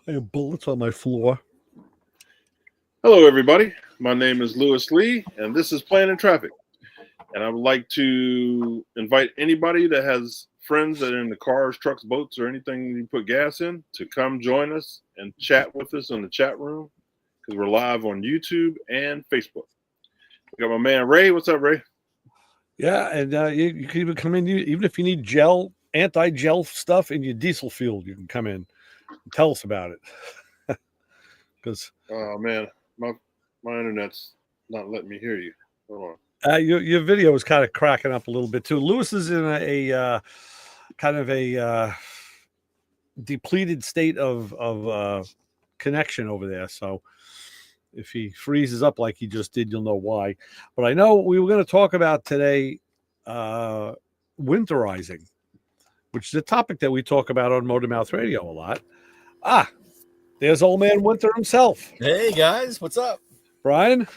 I have bullets on my floor. Hello, everybody. My name is Lewis Lee, and this is Planning Traffic. And I would like to invite anybody that has friends that are in the cars, trucks, boats, or anything you put gas in to come join us and chat with us in the chat room because we're live on YouTube and Facebook. We got my man Ray. What's up, Ray? Yeah, and you can even come in, even if you need gel, anti-gel stuff in your diesel fuel, you can come in and tell us about it. Because Oh man, my internet's not letting me hear you. Hold your video is kind of cracking up a little bit too. Lewis is in a kind of a depleted state of connection over there. So if he freezes up like he just did, you'll know why. But I know we were going to talk about today winterizing, which is a topic that we talk about on Motor Mouth Radio a lot. There's old man Winter himself. Hey guys, what's up? Brian,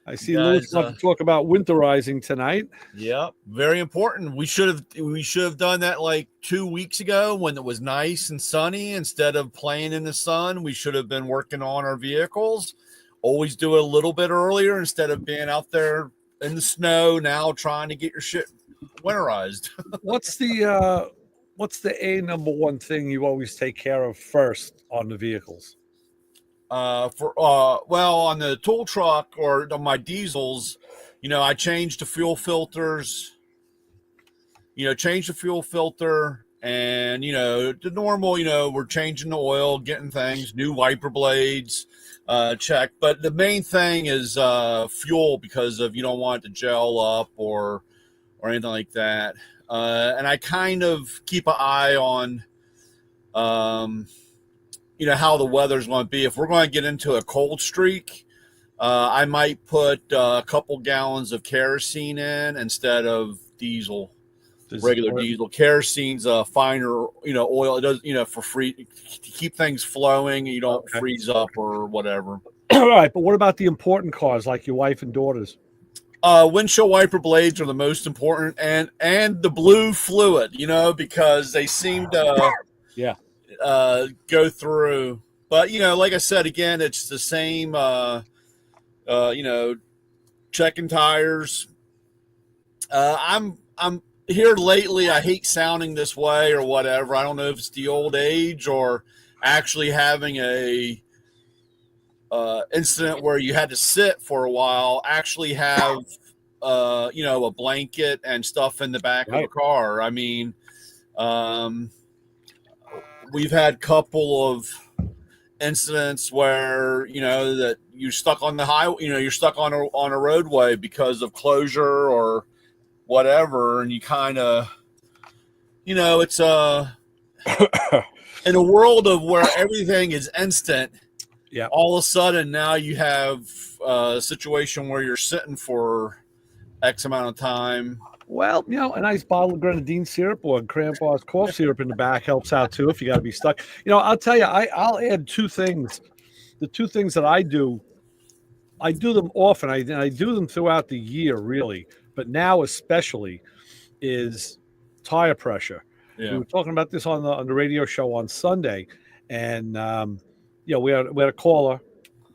I see Lewis wants to talk about winterizing tonight. Yeah, very important. We should have done that like 2 weeks ago when it was nice and sunny. Instead of playing in the sun, we should have been working on our vehicles. Always do it a little bit earlier instead of being out there in the snow now trying to get your shit winterized. What's the number one thing you always take care of first on the vehicles? On the tool truck or on my diesels, I changed the fuel filters, change the fuel filter and, the normal, we're changing the oil, getting things, new wiper blades, check. But the main thing is, fuel because of, you don't want it to gel up or anything like that. And I kind of keep an eye on, how the weather's going to be. If we're going to get into a cold streak, I might put a couple gallons of kerosene in instead of diesel, regular diesel. Kerosene's a finer, oil. It does, for free to keep things flowing. You don't freeze up or whatever. All right, but what about the important cars like your wife and daughters? Windshield wiper blades are the most important, and the blue fluid, because they seem to go through. But like I said again, it's the same. Checking tires. I'm here lately. I hate sounding this way or whatever. I don't know if it's the old age or actually having a incident where you had to sit for a while. Actually have a blanket and stuff in the back of the car. I mean, we've had a couple of incidents where that you're stuck on the highway, you're stuck on a roadway because of closure or whatever, and you kind of it's in a world of where everything is instant. Yeah, all of a sudden now you have a situation where you're sitting for X amount of time. Well, a nice bottle of grenadine syrup or Cranbois cough syrup in the back helps out too if you got to be stuck. I'll tell you, I'll add two things. The two things that I do them often. I do them throughout the year, really, but now especially is tire pressure. Yeah. We were talking about this on the radio show on Sunday, and we had a caller,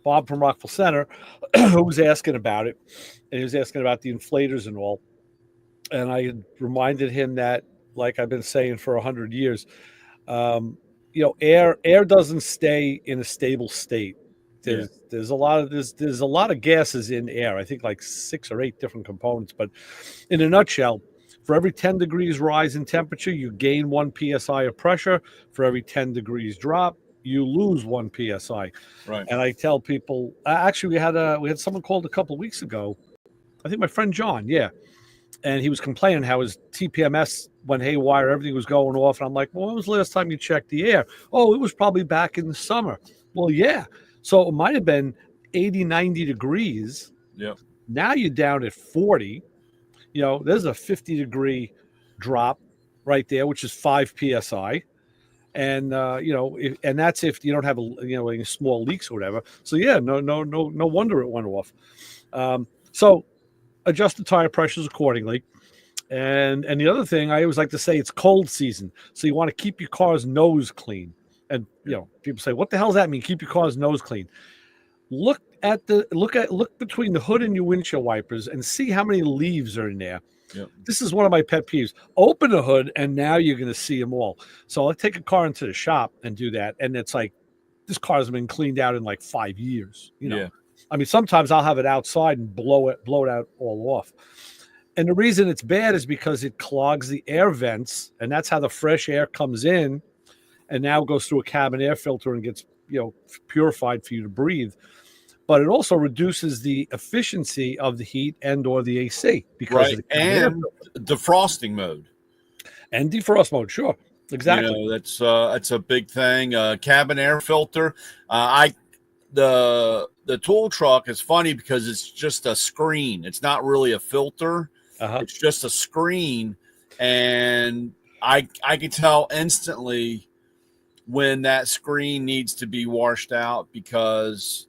Bob from Rockville Center, who was asking about it, and he was asking about the inflators and all. And I reminded him that, like I've been saying for 100 years, air doesn't stay in a stable state. There's a lot of gases in air. I think like 6 or 8 different components. But in a nutshell, for every 10 degrees rise in temperature, you gain 1 psi of pressure. For every 10 degrees drop, you lose 1 psi. Right. And I tell people, actually, we had someone called a couple of weeks ago. I think my friend John, and he was complaining how his TPMS went haywire, everything was going off. And I'm like, well, when was the last time you checked the air? Oh, it was probably back in the summer. Well, yeah. So it might have been 80, 90 degrees. Yeah. Now you're down at 40. There's a 50-degree drop right there, which is 5 psi. And and that's if you don't have any small leaks or whatever. So no wonder it went off. So adjust the tire pressures accordingly. And the other thing I always like to say, it's cold season, so you want to keep your car's nose clean. And people say, "What the hell does that mean? Keep your car's nose clean." Look between the hood and your windshield wipers and see how many leaves are in there. Yep. This is one of my pet peeves. Open the hood and now you're going to see them all. So I'll take a car into the shop and do that, and it's like this car has been cleaned out in like 5 years. Yeah. I mean, sometimes I'll have it outside and blow it out all off. And the reason it's bad is because it clogs the air vents, and that's how the fresh air comes in and now goes through a cabin air filter and gets, purified for you to breathe. But it also reduces the efficiency of the heat and or the AC because of the cabin air and defrosting mode. and defrost mode. Sure. Exactly. That's a big thing. Cabin air filter. The tool truck is funny because it's just a screen. It's not really a filter. It's just a screen, and I can tell instantly when that screen needs to be washed out because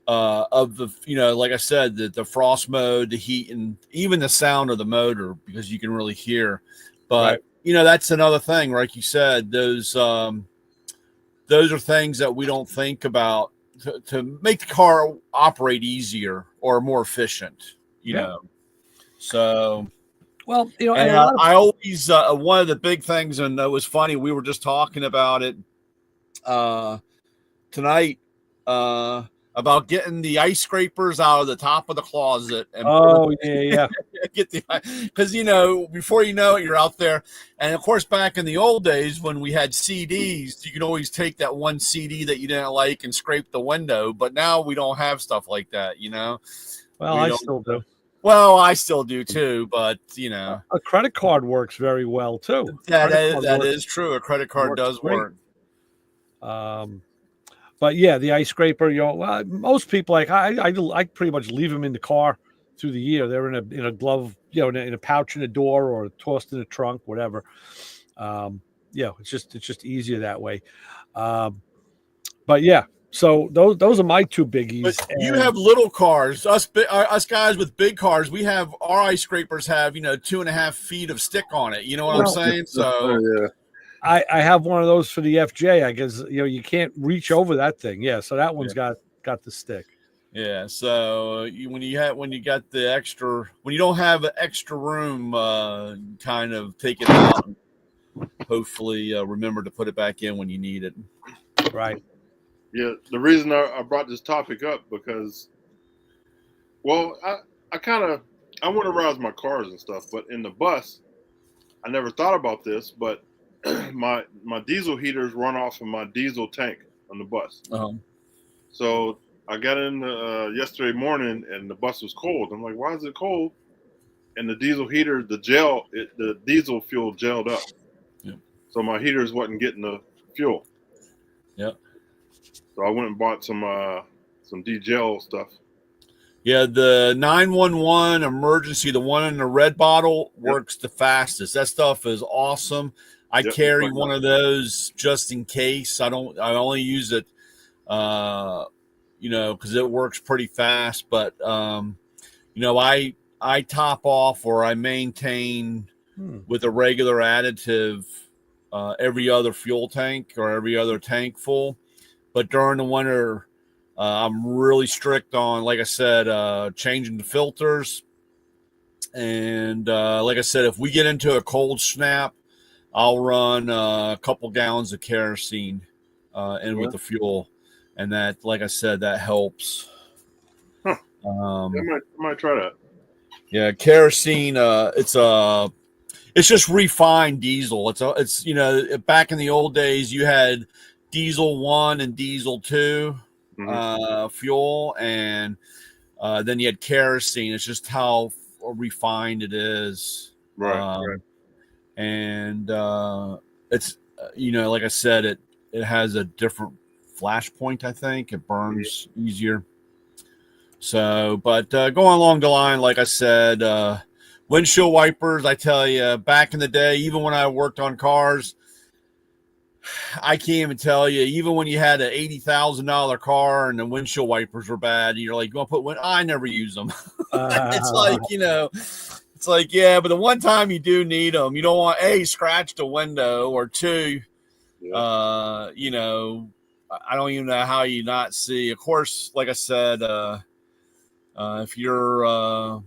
of the, like I said, the frost mode, the heat, and even the sound of the motor, because you can really hear. But that's another thing, like you said, those are things that we don't think about to make the car operate easier or more efficient, know. So, well, and I always one of the big things, and it was funny, we were just talking about it tonight about getting the ice scrapers out of the top of the closet. And get because before you know it, you're out there. And of course, back in the old days when we had CDs, you could always take that one CD that you didn't like and scrape the window. But now we don't have stuff like that, Well, I still do. Well, I still do too, but a credit card works very well too. That is true. A credit card does work. But yeah, the ice scraper, most people I pretty much leave them in the car through the year. They're in a glove, in a pouch in the door or tossed in the trunk, whatever. It's just easier that way. But yeah. So those are my two biggies. But you have little cars. Us guys with big cars, we have our ice scrapers have 2.5 feet of stick on it. You know what I'm saying? So yeah. I have one of those for the FJ. I guess you can't reach over that thing. Yeah, so that one's got the stick. Yeah. So when you got the extra, when you don't have extra room, kind of take it out. Hopefully, remember to put it back in when you need it. Right. Yeah, the reason I brought this topic up because, well, I winterize my cars and stuff, but in the bus, I never thought about this, but my diesel heaters run off of my diesel tank on the bus. So I got in yesterday morning and the bus was cold. I'm like, why is it cold? And the diesel heater, the diesel fuel gelled up. Yeah. So my heaters wasn't getting the fuel. Yeah. So I went and bought some degel stuff. Yeah, the 911 emergency, the one in the red bottle, works the fastest. That stuff is awesome. I carry one of those just in case. I only use it, because it works pretty fast. But I top off or I maintain with a regular additive every other fuel tank or every other tank full. But during the winter, I'm really strict on, like I said, changing the filters. And like I said, if we get into a cold snap, I'll run a couple gallons of kerosene with the fuel. And that, like I said, that helps. Huh. I might try that. Yeah, kerosene, it's just refined diesel. It's back in the old days, you had diesel 1 and diesel 2 fuel, and then you had kerosene. It's just how refined it is, right. And it's like I said, it has a different flash point. I think it burns easier. So, but going along the line, like I said, windshield wipers, I tell you, back in the day, even when I worked on cars, I can't even tell you, even when you had an $80,000 car and the windshield wipers were bad, and you're like, you want to put I never use them. It's like, it's like, yeah, but the one time you do need them, you don't want A, scratch the window, or two, Yeah. You know, I don't even know how you not see. Of course, like I said, if you're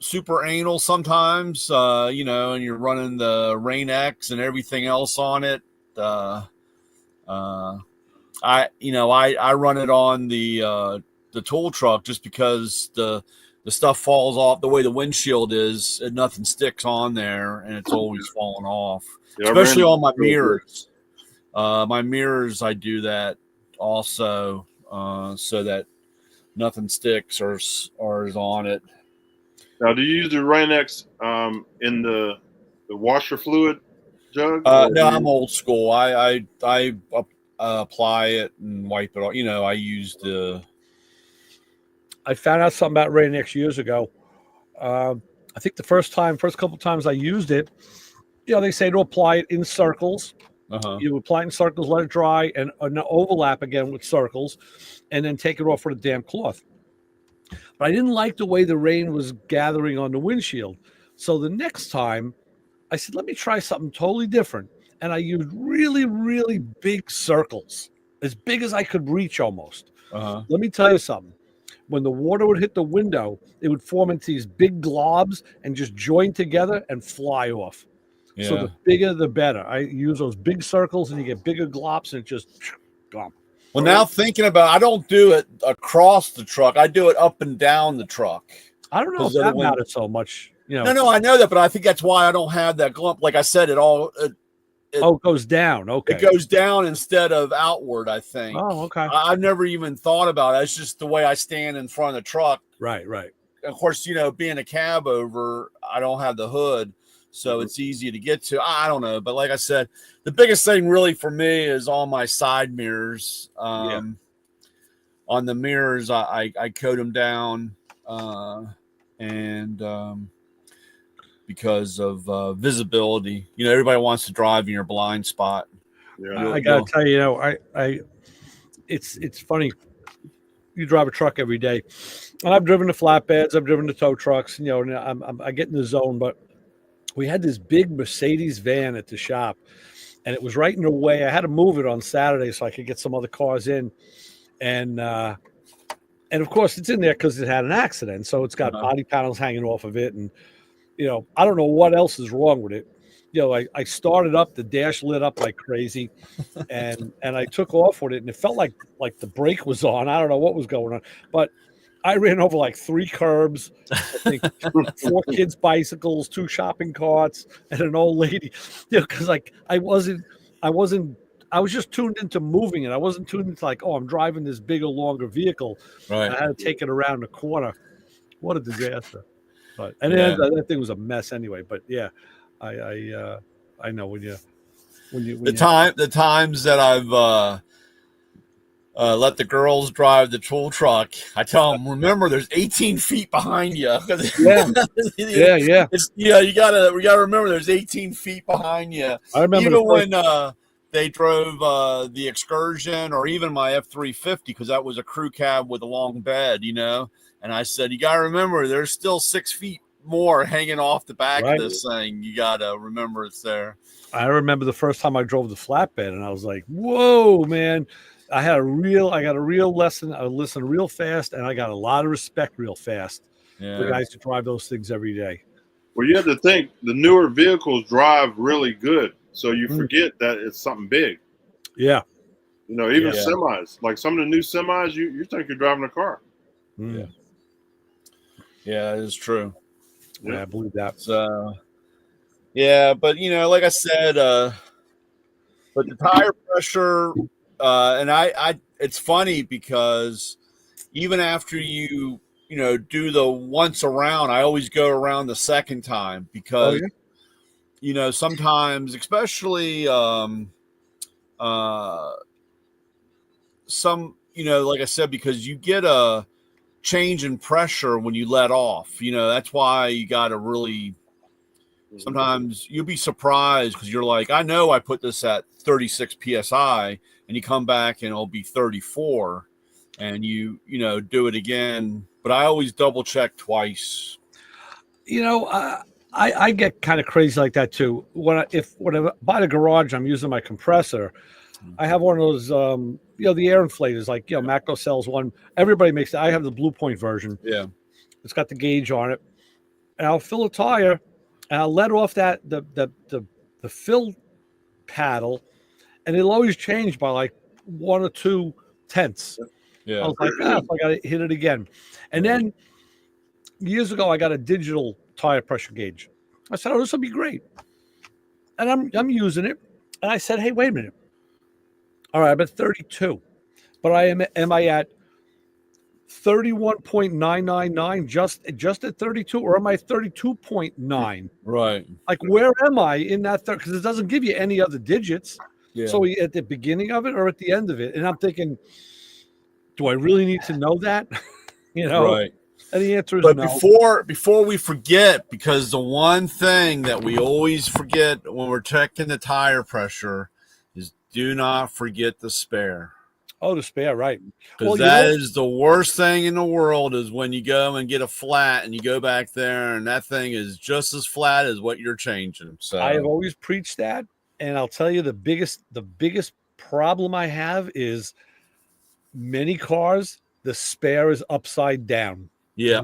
super anal sometimes, you know, and you're running the Rain X and everything else on it. I run it on the tool truck just because the stuff falls off the way the windshield is, and nothing sticks on there, and it's always falling off. Yeah, I Especially ran on my real good. mirrors. My mirrors, I do that also, so that nothing sticks or is on it. Now, do you use the Rain-X in the washer fluid jug? No, I'm old school. I apply it and wipe it off. You know, I use the. I found out something about Rain-X years ago. I think the first couple times I used it, you know, they say to apply it in circles. Uh-huh. You apply it in circles, let it dry, and overlap again with circles, and then take it off with a damp cloth. But I didn't like the way the rain was gathering on the windshield. So the next time, I said, let me try something totally different. And I used really, really big circles, as big as I could reach almost. Uh-huh. Let me tell you something. When the water would hit the window, it would form into these big globs and just join together and fly off. Yeah. So the bigger, the better. I use those big circles and you get bigger globs and it just gone. Well, now thinking about, I don't do it across the truck. I do it up and down the truck. I don't know if that matters so much. You know. No, I know that, but I think that's why I don't have that glump. Like I said, it goes down. Okay. It goes down instead of outward, I think. Oh, okay. I've never even thought about it. It's just the way I stand in front of the truck. Right. Of course, you know, being a cab over, I don't have the hood, so it's easy to get to. I don't know. But like I said, the biggest thing really for me is on my side mirrors. On the mirrors, I coat them down and because of visibility. You know, everybody wants to drive in your blind spot. Yeah. I gotta tell you, you know, it's funny. You drive a truck every day, and I've driven the flatbeds, I've driven the tow trucks. You know, and I get in the zone. But we had this big Mercedes van at the shop, and it was right in the way. I had to move it on Saturday so I could get some other cars in, and of course it's in there because it had an accident, so it's got body panels hanging off of it, and you know, I don't know what else is wrong with it. You know, I started up, the dash lit up like crazy, and I took off with it, and it felt like the brake was on. I don't know what was going on, but I ran over like 3 curbs, I think 4 kids' bicycles, 2 shopping carts, and an old lady. You know, because like I was just tuned into moving it. I wasn't tuned into like, oh, I'm driving this bigger, longer vehicle. Right. I had to take it around the corner. What a disaster! But and then that thing was a mess anyway. But yeah, I know when the times that I've let the girls drive the tool truck, I tell them, remember, there's 18 feet behind you. Yeah. We gotta remember there's 18 feet behind you. I remember even when they drove the Excursion or even my F-350, because that was a crew cab with a long bed, you know. And I said, you got to remember, there's still 6 feet more hanging off the back of this thing. You got to remember it's there. I remember the first time I drove the flatbed, and I was like, whoa, man. I got a real lesson. I listened real fast, and I got a lot of respect real fast for guys who drive those things every day. Well, you have to think the newer vehicles drive really good, so you forget that it's something big. Yeah. You know, even semis, like some of the new semis, you think you're driving a car. Mm. Yeah. Yeah, it is true. Yeah, I believe that. So, yeah, but you know, like I said, but the tire pressure, and I, it's funny because even after you do the once around, I always go around the second time because, you know, sometimes, especially, some, you know, like I said, because you get a change in pressure when you let off, you know, that's why you got to really, sometimes you'll be surprised because you're like, I know I put this at 36 PSI and you come back and it'll be 34 and you do it again. But I always double check twice. You know, I get kind of crazy like that too. When I buy the garage, I'm using my compressor. I have one of those, the air inflators, like Macro sells one. Everybody makes it. I have the Blue Point version. Yeah. It's got the gauge on it, and I'll fill a tire, and I'll let off the fill paddle, and it'll always change by like 1 or 2 tenths. Yeah. I was like, I got to hit it again. And then years ago, I got a digital tire pressure gauge. I said, oh, this will be great. And I'm using it. And I said, hey, wait a minute. All right, I'm at 32. But am I at 31.999 just at 32, or am I 32.9? Right. Like, where am I in that? Because it doesn't give you any other digits. Yeah. So at the beginning of it or at the end of it? And I'm thinking, do I really need to know that? Right. And the answer is But no. before we forget, because the one thing that we always forget when we're checking the tire pressure is do not forget the spare. Oh, the spare, right? Because that is the worst thing in the world is when you go and get a flat and you go back there and that thing is just as flat as what you're changing. So I have always preached that, and I'll tell you the biggest problem I have is many cars, the spare is upside down. yeah.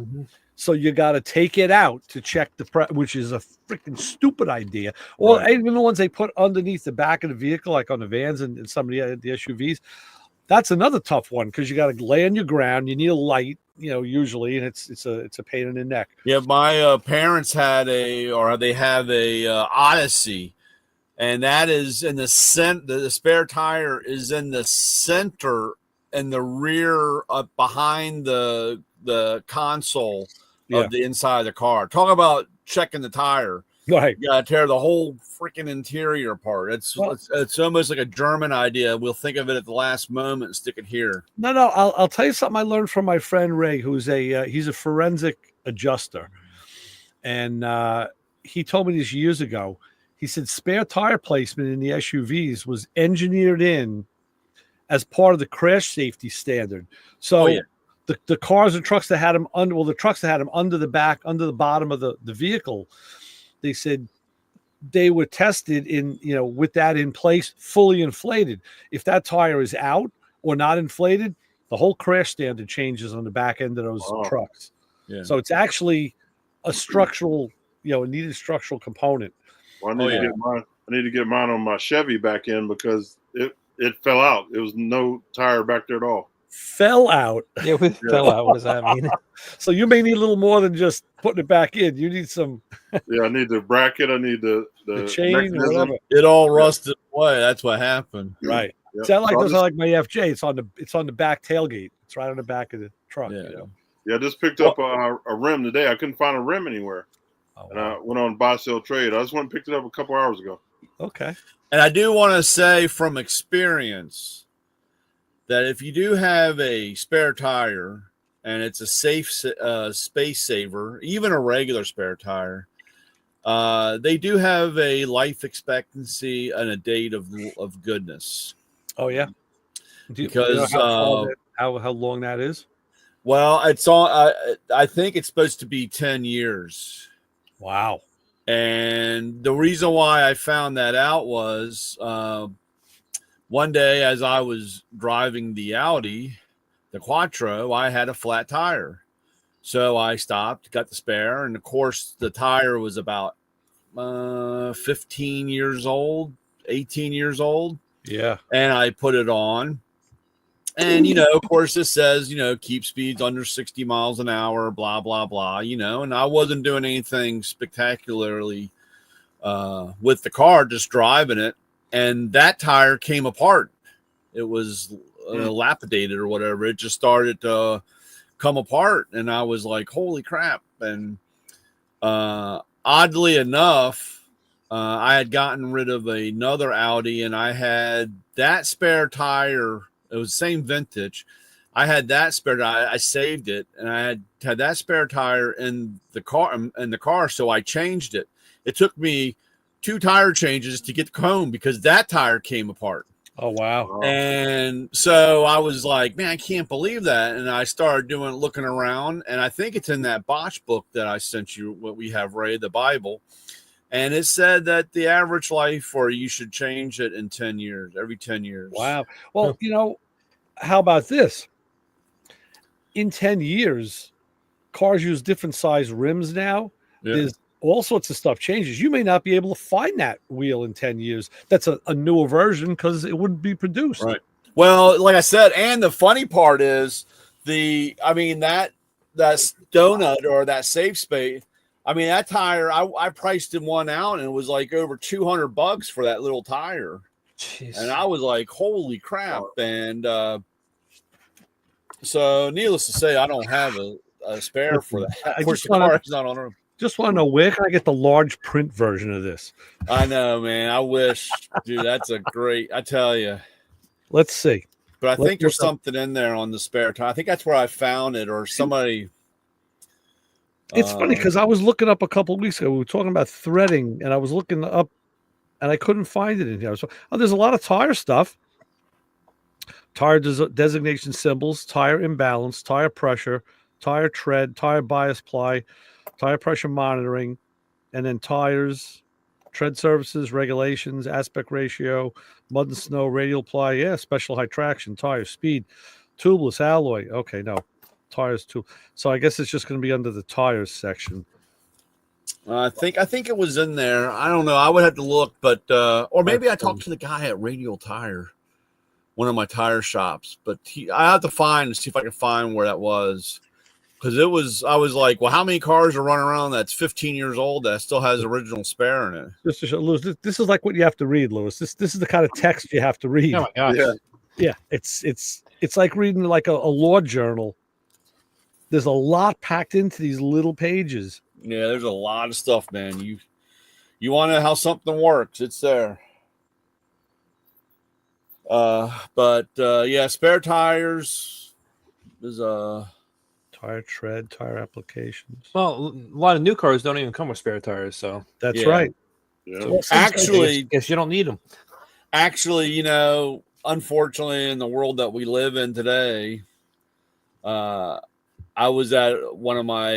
So you got to take it out to check which is a freaking stupid idea. Or even the ones they put underneath the back of the vehicle, like on the vans and some of the SUVs. That's another tough one because you got to lay on your ground. You need a light, usually, and it's a pain in the neck. Yeah, my parents had they have a Odyssey, and that is in the the spare tire is in the center and the rear behind the console of the inside of the car. Talk about checking the tire. Right. You gotta tear the whole freaking interior apart. It's almost like a German idea. We'll think of it at the last moment and stick it here. No, I'll tell you something I learned from my friend Ray, who's he's a forensic adjuster, and he told me this years ago. He said spare tire placement in the SUVs was engineered in as part of the crash safety standard. So the cars and trucks that had them under, the trucks that had them under the bottom of the vehicle, they said they were tested in, with that in place, fully inflated. If that tire is out or not inflated, the whole crash standard changes on the back end of those trucks. Yeah. So it's actually a structural, a needed structural component. Well, I need to get mine on my Chevy back end because it fell out. It was no tire back there at all. Fell out. Yeah, fell out. What does that mean? So you may need a little more than just putting it back in. You need some. I need the bracket. I need the chain or whatever. It all rusted away. That's what happened. Right. Yep. Sound like like my FJ. It's on the back tailgate. It's right on the back of the truck. Yeah. I just picked up a rim today. I couldn't find a rim anywhere, and I went on buy sell trade. I just went and picked it up a couple hours ago. Okay. And I do want to say from experience that if you do have a spare tire and it's a safe space saver, even a regular spare tire, they do have a life expectancy and a date of goodness. Oh yeah, because how long that is? Well, it's on. I think it's supposed to be 10 years. Wow. And the reason why I found that out was one day as I was driving the Audi, the Quattro, I had a flat tire. So I stopped, got the spare, and of course the tire was about 15 years old, 18 years old. Yeah. And I put it on. And, of course, it says, keep speeds under 60 miles an hour, blah, blah, blah, and I wasn't doing anything spectacularly with the car, just driving it. And that tire came apart. It was lapidated or whatever. It just started to come apart. And I was like, holy crap. And oddly enough, I had gotten rid of another Audi and I had that spare tire. It was the same vintage. I had that spare tire. I saved it, and I had that spare tire in the car. So I changed it. It took me 2 tire changes to get home because that tire came apart. Oh wow. Oh, And so I was like, man, I can't believe that. And I started looking around, and I think it's in that Botch book that I sent you, what we have, Ray, the Bible. And it said that the average life, or you should change it in 10 years, every 10 years. Wow. Well, how about this? In 10 years, cars use different size rims now. Yeah. There's all sorts of stuff changes. You may not be able to find that wheel in 10 years. That's a newer version because it wouldn't be produced. Right. Well, like I said, and the funny part is that donut or that safe space. I mean, that tire, I priced one out, and it was like over $200 for that little tire. Jeez. And I was like, holy crap. And so needless to say, I don't have a spare for that. I Of course, just the wanna- car is not on her. Just want to know, where can I get the large print version of this? I know, man. I wish, dude, that's a great, I tell you. Let's see. But I Let's think there's look up- something in there on the spare tire. I think that's where I found it, or somebody. It's funny because I was looking up a couple of weeks ago. We were talking about threading, and I was looking up, and I couldn't find it in here. So, there's a lot of tire stuff. Tire designation symbols, tire imbalance, tire pressure, tire tread, tire bias ply, tire pressure monitoring, and then tires, tread surfaces, regulations, aspect ratio, mud and snow, radial ply, special high traction, tire speed, tubeless alloy. Okay, no, tires too. So I guess it's just going to be under the tires section. I think it was in there. I don't know. I would have to look, but or maybe I talked to the guy at Radial Tire, one of my tire shops. But I have to see if I can find where that was, because I was like, well, how many cars are running around that's 15 years old that still has original spare in it? Just to show, Lewis, this is like what you have to read, Lewis. This is the kind of text you have to read. Oh my gosh. yeah. Yeah, it's like reading like a law journal. There's a lot packed into these little pages. Yeah, there's a lot of stuff, man. You want to know how something works? It's there. But yeah, spare tires is Tire tread, tire applications. Well, a lot of new cars don't even come with spare tires, so That's Yeah. right. Yeah. actually guess you don't need them. actually, unfortunately, in the world that we live in today, I was at one of my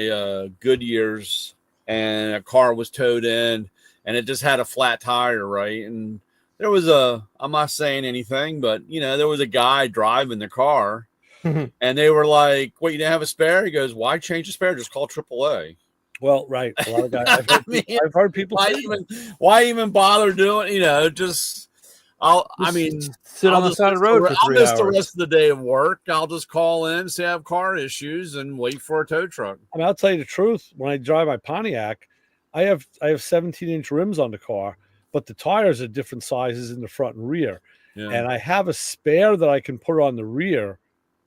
Goodyears, and a car was towed in, and it just had a flat tire, right? And there was I'm not saying anything, but there was a guy driving the car, and they were like, "What, you didn't have a spare?" He goes, "Why change the spare? Just call AAA." Well, right. A lot of guys. I've heard people say that. Why even bother doing? Just Sit on the side of the road for I'll 3 miss hours. the rest of the day of work. I'll just call in, say I have car issues, and wait for a tow truck. I mean, I'll tell you the truth. When I drive my Pontiac, I have 17-inch rims on the car, but the tires are different sizes in the front and rear. Yeah. And I have a spare that I can put on the rear,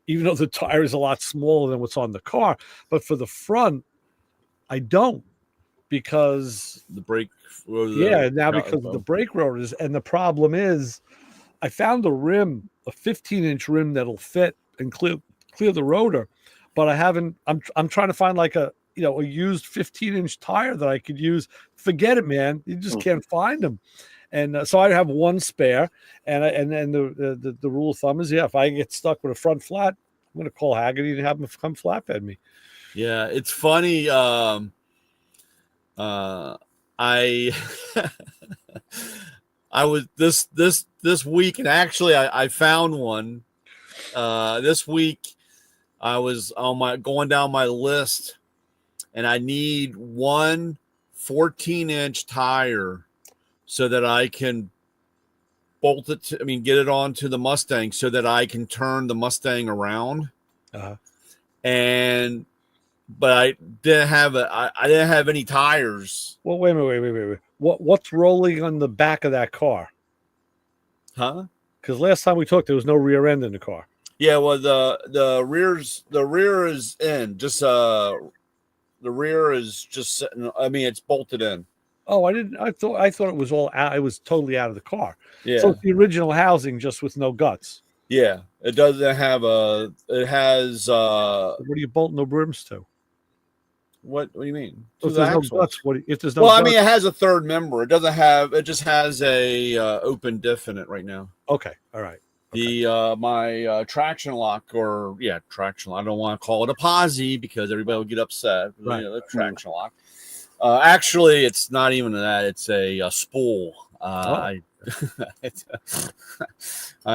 even though the tire is a lot smaller than what's on the car. But for the front, I don't, because the brake. because of the brake rotors. And the problem is, I found a 15-inch rim that'll fit and clear the rotor, but I haven't. I'm trying to find like a used 15-inch tire that I could use. Forget it, man. You just can't find them. And so I have one spare, and the rule of thumb is, if I get stuck with a front flat, I'm going to call Haggerty and have them come flatbed me. Yeah, it's funny. I I was this week, and actually I found one. This week I was going down my list, and I need one 14-inch tire so that I can bolt it get it onto the Mustang so that I can turn the Mustang around. Uh-huh. But I didn't have any tires. Well, wait a minute. What's rolling on the back of that car? Huh? Because last time we talked, there was no rear end in the car. Yeah, well, the rear is in. Just the rear is just sitting. It's bolted in. Oh, I didn't. I thought it was all out. It was totally out of the car. Yeah. So it's the original housing, just with no guts. Yeah, it doesn't have a. It has. What are you bolting the rims to? What do you mean? If To the there's no axle. guts, if there's no Well, I guts, mean, it has a third member. It doesn't have. It just has a open diff in it right now. okay, all right. Okay. The my traction lock, traction lock. I don't want to call it a posi because everybody will get upset. Right. You know, the traction lock. Actually, it's not even that. It's a spool. I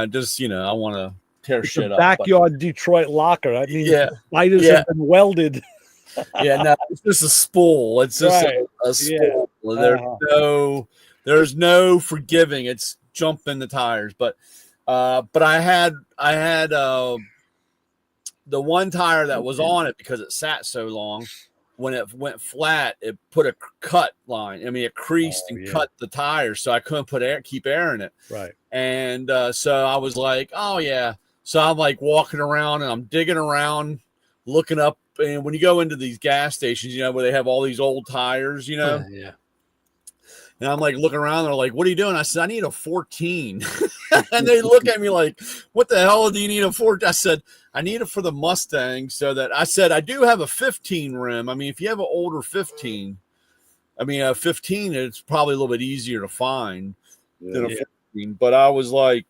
just I want to tear It's shit a up. backyard Detroit locker. I mean, Yeah. spiders have been welded. Yeah, no, it's just a spool. It's just Right. a spool. There's no forgiving. It's jumping the tires. But I had the one tire that was on it because it sat so long. When it went flat, it put a cut line. I mean, it creased and cut the tires, so I couldn't keep air in it. Right. And so I was like, oh yeah. So I'm like walking around and I'm digging around, looking up. And when you go into these gas stations, where they have all these old tires, Yeah. and I'm like looking around, they're like, what are you doing? I said, I need a 14. And they look at me like, what the hell do you need a 14? I said, I need it for the Mustang. So that I said, I do have a 15 rim. I mean, if you have an older 15, a 15, it's probably a little bit easier to find than a 15. But I was like,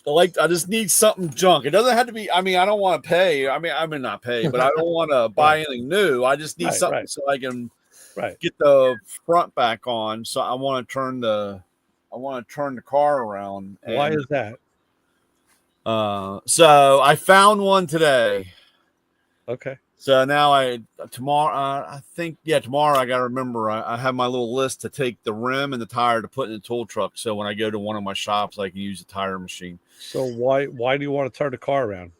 I just need something junk. It doesn't have to be. I don't want to pay. I mean, not pay, but I don't want to buy anything new. I just need something so I can get the front back on. So I want to turn the car around. Why is that? So I found one today. Okay. So now tomorrow I got to remember I have my little list to take the rim and the tire to put in the tool truck. So when I go to one of my shops, I can use the tire machine. So why do you want to turn the car around?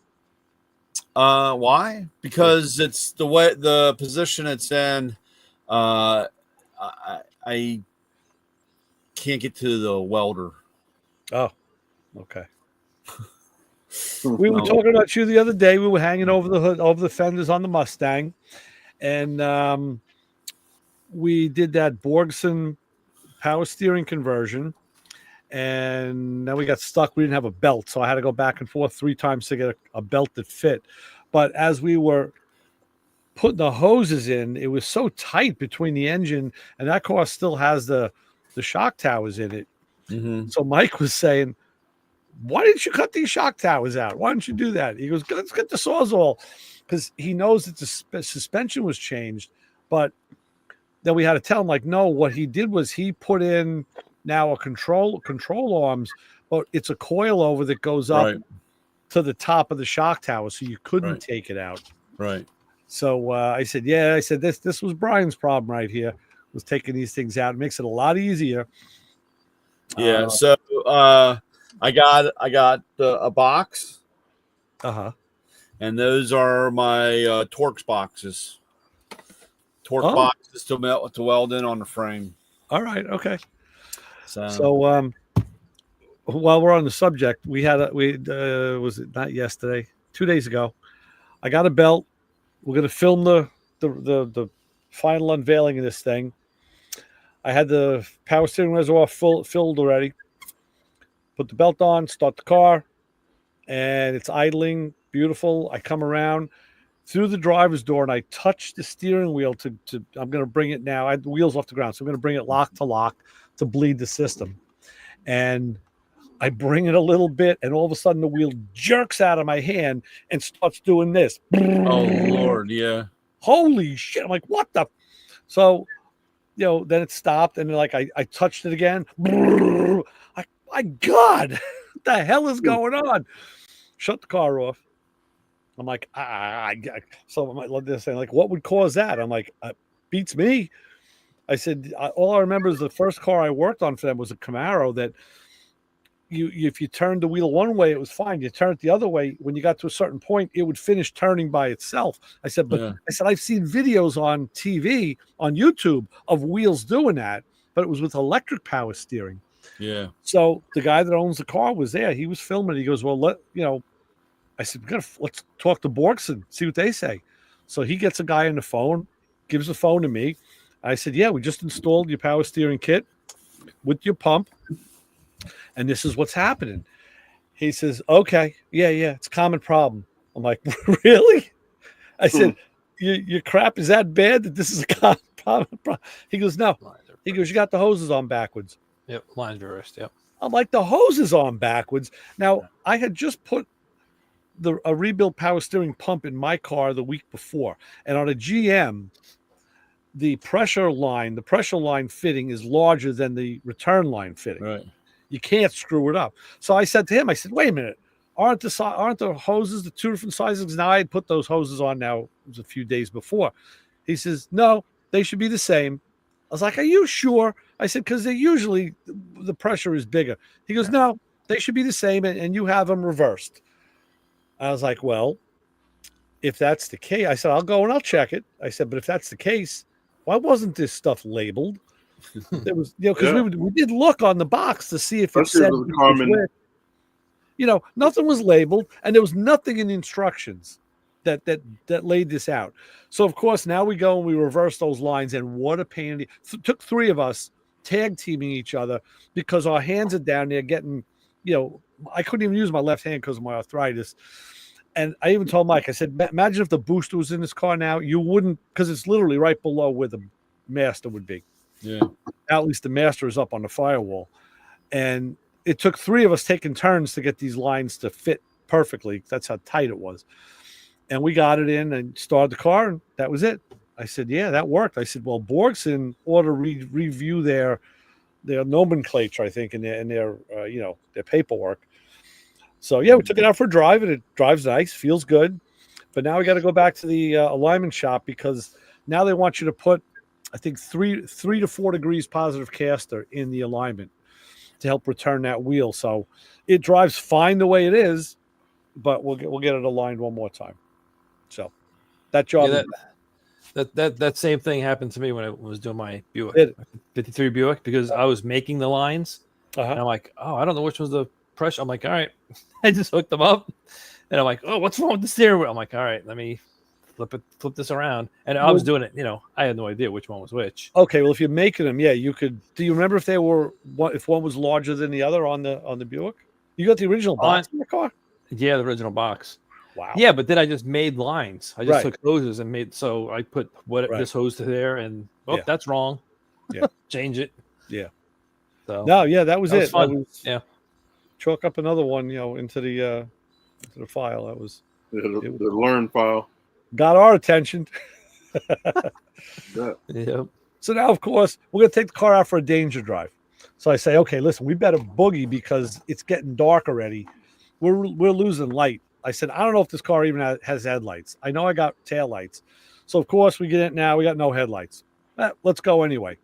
Why? Because it's the position it's in. I can't get to the welder. Oh, okay. We were talking about you the other day. We were hanging over the hood, over the fenders on the Mustang, and we did that Borgson power steering conversion, and then we got stuck. We didn't have a belt, so I had to go back and forth 3 times to get a belt that fit. But as we were putting the hoses in, it was so tight between the engine, and that car still has the shock towers in it. Mm-hmm. So Mike was saying, why didn't you cut these shock towers out? Why didn't you do that? He goes, let's get the Sawzall, because he knows that the suspension was changed. But then we had to tell him, like, no, what he did was he put in now a control arms, but it's a coilover that goes up to the top of the shock tower, so you couldn't take it out. Right. So I said, this was Brian's problem right here, was taking these things out. It makes it a lot easier. Yeah. So I got a box. And those are my Torx boxes. Boxes to weld in on the frame. All right. Okay. So while we're on the subject, was it not yesterday? 2 days ago, I got a belt. We're going to film the final unveiling of this thing. I had the power steering reservoir filled already. Put the belt on, start the car, and it's idling. Beautiful. I come around through the driver's door and I touch the steering wheel to I'm going to bring it now. I had the wheels off the ground, so I'm going to bring it lock to bleed the system. And I bring it a little bit, and all of a sudden the wheel jerks out of my hand and starts doing this. Oh, Lord, yeah. Holy shit. I'm like, what the? So, then it stopped, and like I touched it again. My God, what the hell is going on? Shut the car off. I'm like, so I might love this thing. Like, what would cause that? I'm like, beats me. I said, all I remember is the first car I worked on for them was a Camaro that if you turned the wheel one way, it was fine. You turn it the other way, when you got to a certain point, it would finish turning by itself. I said, I've seen videos on TV, on YouTube, of wheels doing that, but it was with electric power steering. Yeah. So the guy that owns the car was there. He was filming. He goes, well, I said, let's talk to Borgson, see what they say. So he gets a guy on the phone, gives the phone to me. I said, yeah, we just installed your power steering kit with your pump, and this is what's happening. He says, okay, yeah, it's a common problem. I'm like, really? I said, your crap is that bad that this is a problem? He goes, no. He goes, you got the hoses on backwards. Yep, lines reversed. Yep. I'm like, the hose is on backwards. Now, I had just put a rebuild power steering pump in my car the week before, and on a GM, the pressure line fitting is larger than the return line fitting. Right. You can't screw it up. So I said to him, I said, wait a minute, aren't the hoses the two different sizes? Now I had put those hoses on now, it was a few days before. He says, no, they should be the same. I was like, are you sure? I said, because they usually, the pressure is bigger. He goes, no, they should be the same, and you have them reversed. I was like, well, if that's the case, I said, I'll go and I'll check it. I said, but if that's the case, why wasn't this stuff labeled? There was, because we did look on the box to see if it said, nothing was labeled, and there was nothing in the instructions that laid this out. So of course now we go and we reverse those lines, and what a pain in the took three of us tag teaming each other because our hands are down there getting, I couldn't even use my left hand because of my arthritis. And I even told Mike, I said, imagine if the booster was in this car now, you wouldn't, because it's literally right below where the master would be. Yeah. At least the master is up on the firewall. And it took three of us taking turns to get these lines to fit perfectly. That's how tight it was. And we got it in and started the car, and that was it. I said, yeah, that worked. I said, well, Borgson ought to review their nomenclature, I think, and their paperwork. So yeah, we took it out for a drive, and it drives nice, feels good. But now we got to go back to the alignment shop because now they want you to put, I think, 3 to 4 degrees positive caster in the alignment to help return that wheel. So it drives fine the way it is, but we'll get it aligned one more time. So that job. Yeah, that same thing happened to me when I was doing my Buick, 53 Buick, because I was making the lines, and I'm like, oh, I don't know which one's the pressure. I'm like, all right, I just hooked them up, and I'm like, oh, what's wrong with the steering wheel? I'm like, all right, let me flip this around, and I was doing it. I had no idea which one was which. Okay, well, if you're making them, yeah, you could. Do you remember if one was larger than the other on the Buick? You got the original box in the car? Yeah, the original box. Wow. Yeah, but then I just made lines. I just took hoses and made, so I put this hose to there, and that's wrong. Yeah. Change it. Yeah. So no, yeah, that was it. Fun. Yeah. Chalk up another one, into the file. That was the learn file. Got our attention. Yeah. So now, of course, we're gonna take the car out for a danger drive. So I say, okay, listen, we better boogie because it's getting dark already. We're losing light. I said, I don't know if this car even has headlights. I know I got tail lights. So, of course, we get it now. We got no headlights. Let's go anyway.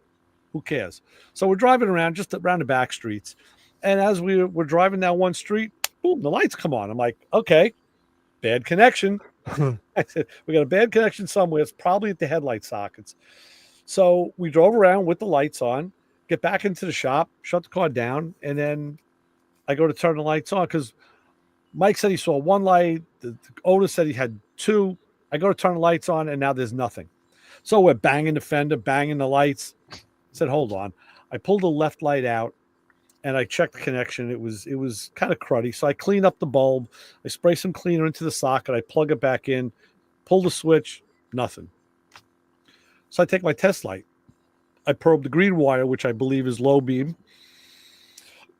Who cares? So we're driving around just around the back streets. And as we're driving down one street, boom, the lights come on. I'm like, okay, bad connection. I said, we got a bad connection somewhere. It's probably at the headlight sockets. So we drove around with the lights on, get back into the shop, shut the car down, and then I go to turn the lights on because Mike said he saw one light. The owner said he had 2. I go to turn the lights on, and now there's nothing. So we're banging the fender, banging the lights. I said, hold on. I pulled the left light out, and I checked the connection. It was kind of cruddy. So I clean up the bulb. I spray some cleaner into the socket. I plug it back in, pull the switch, nothing. So I take my test light. I probe the green wire, which I believe is low beam.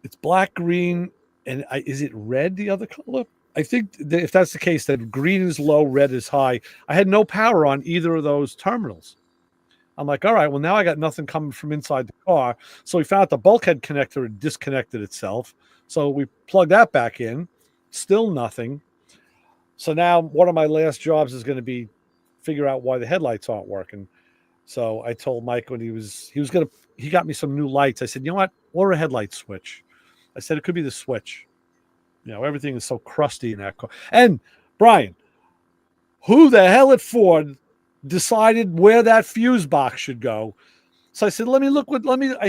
It's black, green, and is it red, the other color? I think that if that's the case, then green is low, red is high. I had no power on either of those terminals. I'm like, all right, well, now I got nothing coming from inside the car. So we found out the bulkhead connector had disconnected itself. So we plugged that back in. Still nothing. So now one of my last jobs is going to be figure out why the headlights aren't working. So I told Mike when he got me some new lights. I said, you know what? Order a headlight switch. I said, it could be the switch. Everything is so crusty in that car. And Brian, who the hell at Ford decided where that fuse box should go? So I said, I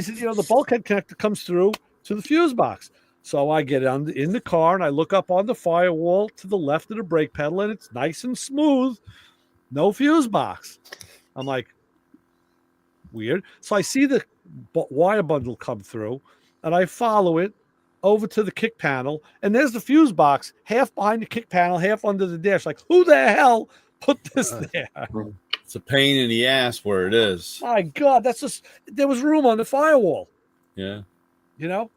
said, the bulkhead connector comes through to the fuse box. So I get in the car and I look up on the firewall to the left of the brake pedal, and it's nice and smooth. No fuse box. I'm like, weird. So I see the wire bundle come through, and I follow it over to the kick panel, and there's the fuse box, half behind the kick panel, half under the dash. Like, who the hell put this there. It's a pain in the ass where it is. My God, that's just there was room on the firewall. Yeah. You know.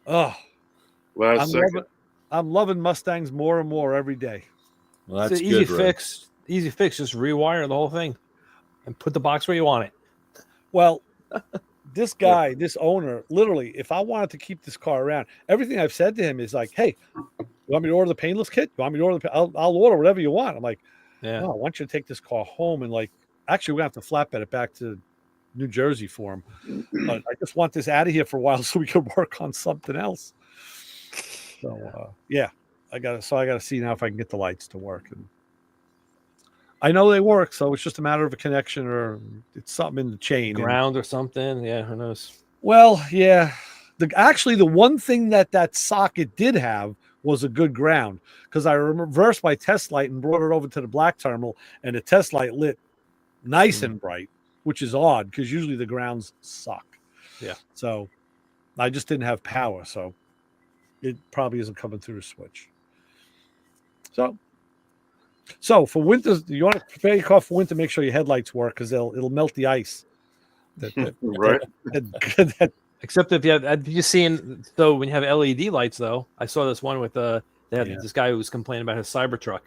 Oh, Last second. I'm loving Mustangs more and more every day. Well, It's that's an easy good, Ray. fix. Easy fix. Just rewire the whole thing and put the box where you want it. Well, this guy, this owner, literally, if I wanted to keep this car around, everything I've said to him is like, "Hey, you want me to order the painless kit? You want me to order I'll order whatever you want." I'm like, Yeah. "No, I want you to take this car home and like, actually, we're gonna have to flatbed it back to New Jersey for him. But I just want this out of here for a while so we can work on something else." So yeah, I gotta see now if I can get the lights to work. And I know they work, so it's just a matter of a connection or it's something in the chain. And, Ground or something. Yeah. Who knows? well, yeah. The one thing that socket did have was a good ground because I reversed my test light and brought it over to the black terminal, and the test light lit nice and bright, which is odd because usually the grounds suck. Yeah. So I just didn't have power, so it probably isn't coming through the switch. So for winter, you want to prepare your car for winter. Make sure your headlights work because it'll melt the ice. Right. Except if you have you seen, so when you have LED lights though, I saw this one with they had this guy who was complaining about his Cybertruck.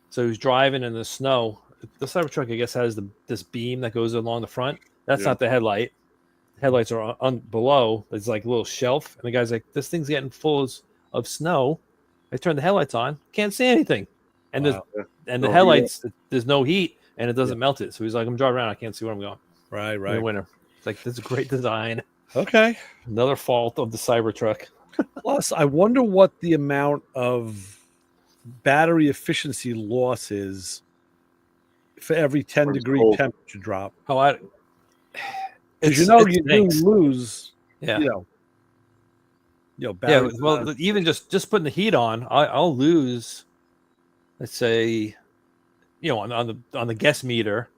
So he was driving in the snow. The Cybertruck, I guess, has this beam that goes along the front. That's Yeah. not the headlight. Headlights are on below. It's like a little shelf, and the guy's like, "This thing's getting full of snow." I turned the headlights on, can't see anything, and Wow. the No headlights, there's no heat, and it doesn't melt it. So he's like, "I'm driving around, I can't see where I'm going." Right, In right. the winter, it's like this is great design. Okay. Another fault of the Cybertruck. Plus, I wonder what the amount of battery efficiency loss is for every 10-degree cold. temperature drop. Oh, Because you do lose, Yeah. you know, Yeah, battery. well, even just putting the heat on, I'll lose, let's say, on the guess meter,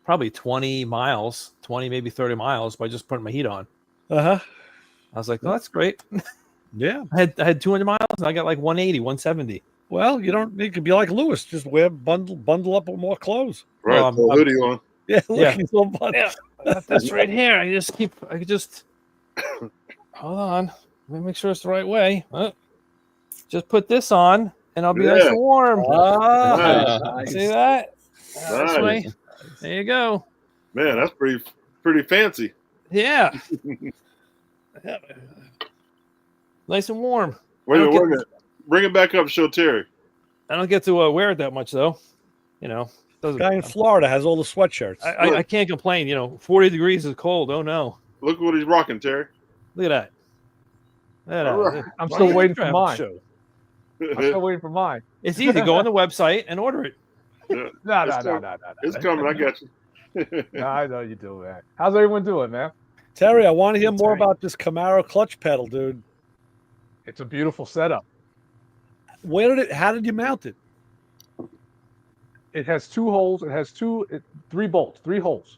probably 20 miles, 20 maybe 30 miles by just putting my heat on. Uh-huh. I was like, oh, that's great. Yeah. I had 200 miles and I got like 180, 170. Well, you could be like Lewis, just bundle up with more clothes. Right. Well, Full hoodie on. Yeah, look, Yeah. he's all bundled. Yeah, I got this right here. I could just hold on. Let me make sure it's the right way. Just put this on and I'll be nice Yeah. and warm. Ah, Nice. See that? Nice. This way. There you go. Man, that's pretty fancy. Yeah. Nice and warm. Wait a I don't minute, wait a minute. Bring it back up, show Terry. I don't get to wear it that much though. Doesn't. Guy in Florida has all the sweatshirts. I can't complain. 40 degrees is cold. Oh no. Look what he's rocking, Terry. Look at that. Look at that. I'm still waiting for mine. Show. I'm still waiting for mine. It's easy. Go on the website and order it. No. It's coming. I got you. No, I know you do, man. How's everyone doing, man? Terry, I want to hear That's more right. about this Camaro clutch pedal, dude. It's a beautiful setup. How did you mount it? It has two holes. It has three bolts, 3 holes.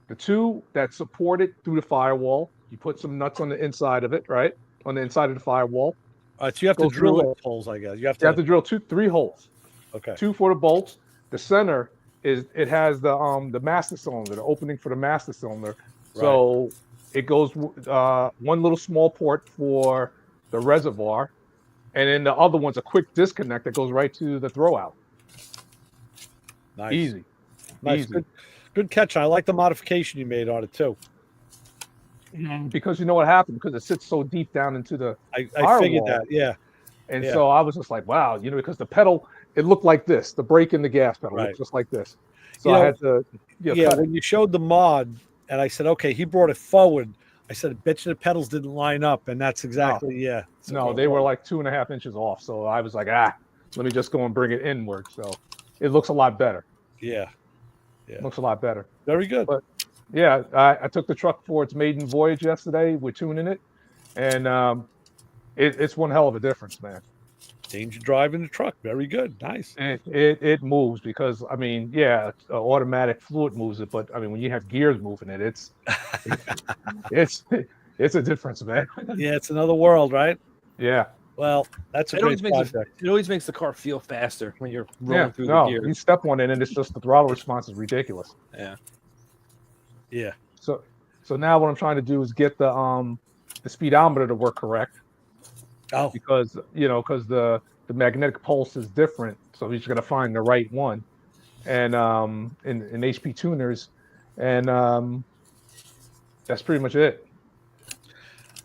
The two that support it through the firewall. You put some nuts on the inside of it, right? On the inside of the firewall. All right, so you have to Go drill through those holes, I guess. You have You have to. to drill 3 holes. Okay. 2 for the bolts. The center has the master cylinder, the opening for the master cylinder. So it goes one little small port for the reservoir, and then the other one's a quick disconnect that goes right to the throwout. Nice. Easy. Nice. Easy. Good catch. I like the modification you made on it too. Because you know what happened? Because it sits so deep down into the I Firewall. figured that. Yeah. and Yeah. so I was just like, wow, because the pedal, it looked like this. The brake and the gas pedal Right. looked just like this. So You I know, had to cut it. When you showed the mod, and I said, okay, he brought it forward. I said, I bet you the pedals didn't line up, and that's exactly yeah. No, they were like 2.5 inches off. So I was like, let me just go and bring it inward. So it looks a lot better. Yeah. It looks a lot better. Very good. But yeah, I took the truck for its maiden voyage yesterday. We're tuning it, and it's one hell of a difference, man. Danger driving the truck. Very good. Nice. It moves because automatic fluid moves it, but I mean when you have gears moving it, it's a difference, man. Yeah, it's another world, right? Yeah, Well, that's a It great always makes project. it always makes the car feel faster when you're rolling Yeah, through no, the gears. you step on it and it's just the throttle response is ridiculous. Yeah. Yeah. So now what I'm trying to do is get the speedometer to work correct, Oh, because because the magnetic pulse is different, so he's going to find the right one, and in HP tuners, and that's pretty much it.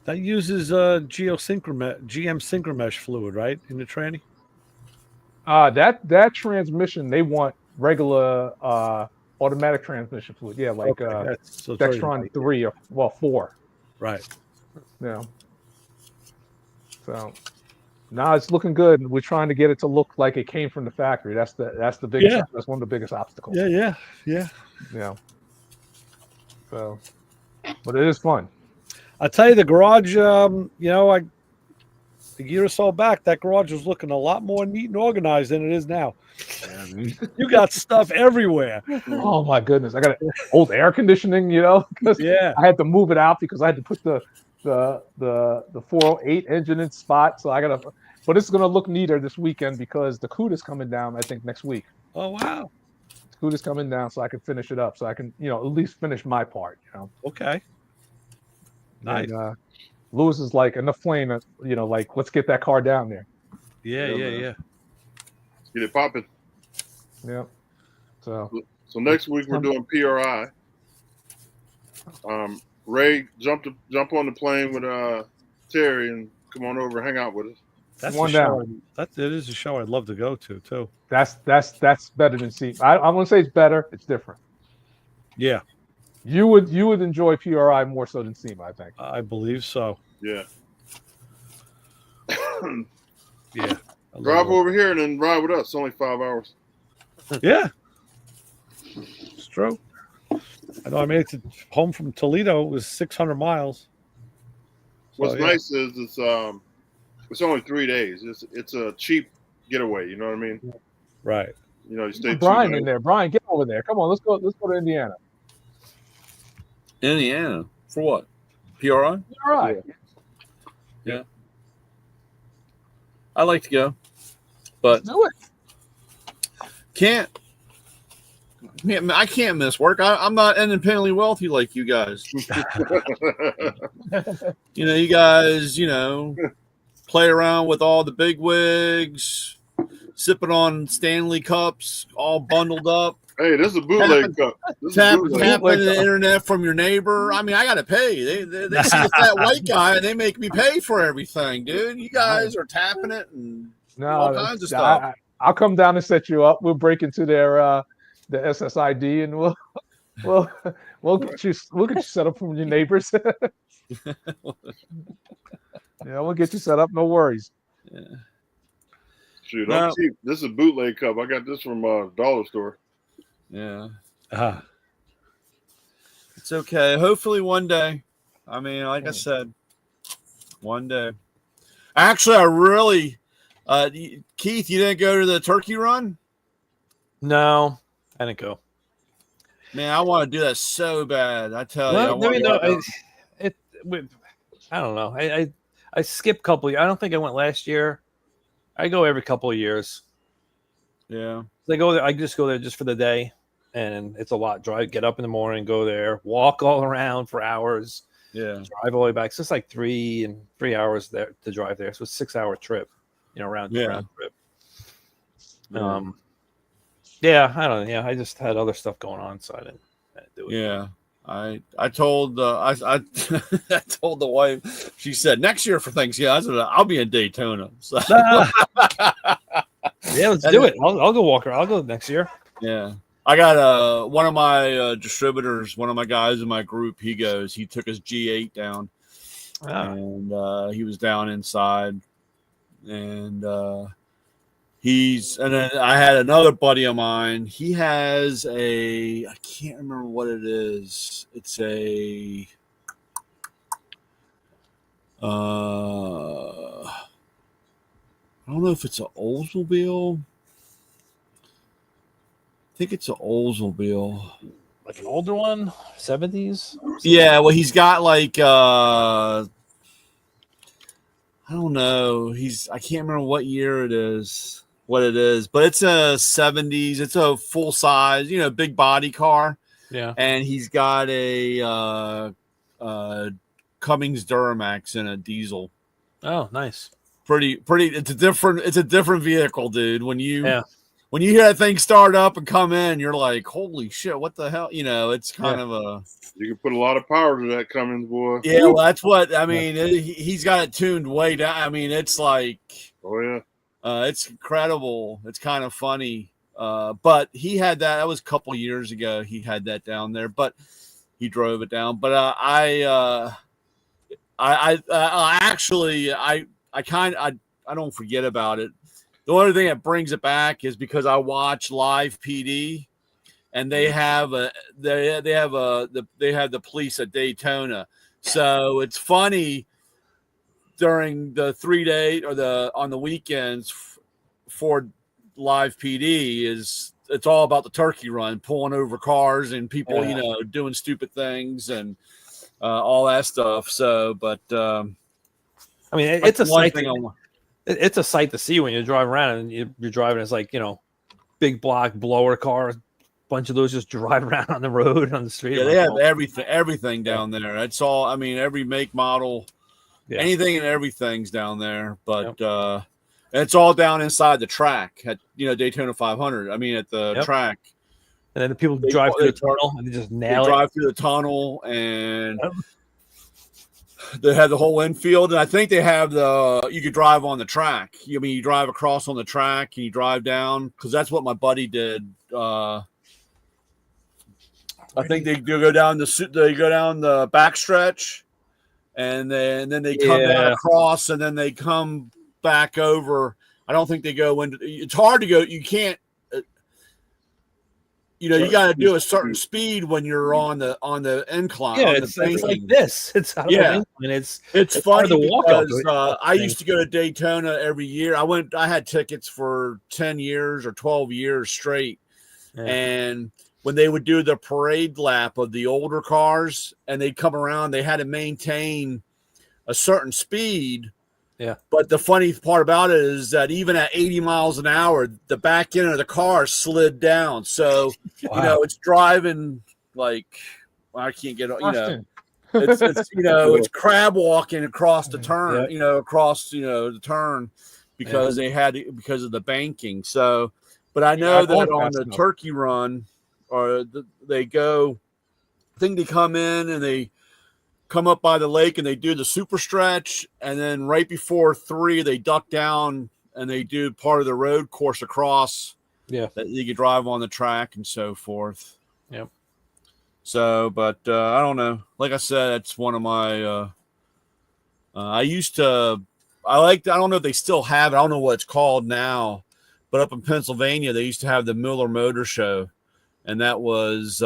that uses GM Synchromesh fluid, right? In the tranny. That transmission, they want regular automatic transmission fluid, yeah, like So it's already Dextron right. 3 or 4. Right. Yeah. So now it's looking good. We're trying to get it to look like it came from the factory. That's the biggest. Yeah. That's one of the biggest obstacles. Yeah. Yeah. So, but it is fun. I'll tell you, the garage. A year or so back, that garage was looking a lot more neat and organized than it is now. You got stuff everywhere. Oh my goodness! I got old air conditioning. 'cause Yeah. I had to move it out because I had to put the 408 engine in spot. So I gotta. But it's gonna look neater this weekend because the CUDA's coming down. I think next week. Oh wow. CUDA's coming down, so I can finish it up. So I can at least finish my part. Okay. Nice. And, Lewis is like, enough playing, like, let's get that car down there. Yeah. Let's get it popping. Yeah. So next week we're doing PRI. Ray, jump on the plane with Terry and come on over and hang out with us. That's One a show. down. It is a show I'd love to go to too. that's better than SEMA. I wouldn't say it's better. It's different. Yeah, You would enjoy PRI more so than SEMA, I think. I believe so. Yeah. Yeah. Drive over here and then ride with us. It's only 5 hours. Yeah. It's true. I know I made it home from Toledo. It was 600 miles. What's yeah. nice is it's only 3 days. It's a cheap getaway. You know what I mean? Right. You stay. Brian in there. Brian, get over there. Come on, let's go to Indiana. Indiana for what? PRI? All right. Yeah. I like to go, but Do it. I can't miss work. I'm not independently wealthy like you guys. You guys, play around with all the big wigs, sipping on Stanley cups, all bundled up. Hey, this is a bootleg cup. Tapping the internet from your neighbor. I mean, I got to pay. They see a fat white guy and they make me pay for everything, dude. You guys are tapping it and all kinds of stuff. I'll come down and set you up. We'll break into their the SSID and we'll get you set up from your neighbors. Yeah, we'll get you set up. No worries. Yeah. Shoot, I'm cheap. This is a bootleg cup. I got this from dollar store. Yeah. Ah. It's okay. Hopefully one day. I mean, like I said, one day. Actually, I really Keith, you didn't go to the turkey run? No, I didn't go. Man, I want to do that so bad. I tell you. I don't know. I skipped a couple. I don't think I went last year. I go every couple of years. Yeah. I go there. I just go there just for the day, and it's a lot. Get up in the morning, go there, walk all around for hours. Yeah. Drive all the way back. So it's like 3 hours there to drive there. So it's a 6-hour trip. Round trip. Yeah, I don't know. Yeah, I just had other stuff going on, so I didn't do it. Yeah. I told I told the wife. She said next year for Thanksgiving. I said I'll be in Daytona. So. Yeah, let's do it. I'll go walk around. I'll go next year. Yeah, I got one of my distributors. One of my guys in my group. He took his G8 down, and he was down inside, and and then I had another buddy of mine. He has I can't remember what it is. It's I don't know if it's an Oldsmobile. I think it's an Oldsmobile. Like an older one, 70s. Yeah, well, he's got like I I don't know. I can't remember what year it is, what it is, but it's a 70s. It's a full size, big body car. Yeah. And he's got a Cummins Duramax in a diesel. Oh, nice. Pretty. It's a different vehicle, dude. When you hear that thing start up and come in, you're like, holy shit, what the hell? It's kind of a. You can put a lot of power to that Cummins, boy. Yeah, well, that's what I mean. He's got it tuned way down. I mean, it's like, Oh yeah, it's incredible. It's kind of funny. But he had that. That was a couple years ago. He had that down there, but he drove it down. But I don't forget about it. The only thing that brings it back is because I watch Live PD, and they have the police at Daytona. So it's funny during the 3 day or on the weekends for Live PD it's all about the turkey run, pulling over cars and people, doing stupid things and all that stuff. So, but I mean, it's a sight. It's a sight to see when you drive around and you're driving. It's like, big block blower car, bunch of those just drive around on the road, on the street. Yeah, they have everything down there. That's all. I mean, every make, model, anything and everything's down there. But it's all down inside the track at Daytona 500. I mean, at the track. And then the people drive through the tunnel and they just nail it. Drive through the tunnel and they have the whole infield. And I think they have you could drive on the track. I mean, you drive across on the track and you drive down, because that's what my buddy did. I think they go down the backstretch, and then they come down across, and then they come back over. I don't think they go into. It's hard to go. You can't. You got to do a certain speed when you're on the incline. Yeah, it's like this. It's out of the incline. It's funny because I used to go to Daytona every year. I had tickets for 10 years or 12 years straight, and when they would do the parade lap of the older cars and they'd come around, they had to maintain a certain speed. Yeah. But the funny part about it is that even at 80 miles an hour, the back end of the car slid down. So, it's driving like, I can't get, it's crab walking across the turn, the turn because because of the banking. So, but I know that on the turkey run, they go, I think they come in and they come up by the lake and they do the super stretch, and then right before 3 they duck down and they do part of the road course across that you could drive on the track and so forth. So but I don't know, like I said, it's one of my I don't know if they still have it. I don't know what it's called now, but up in Pennsylvania they used to have the Miller Motor Show, and that was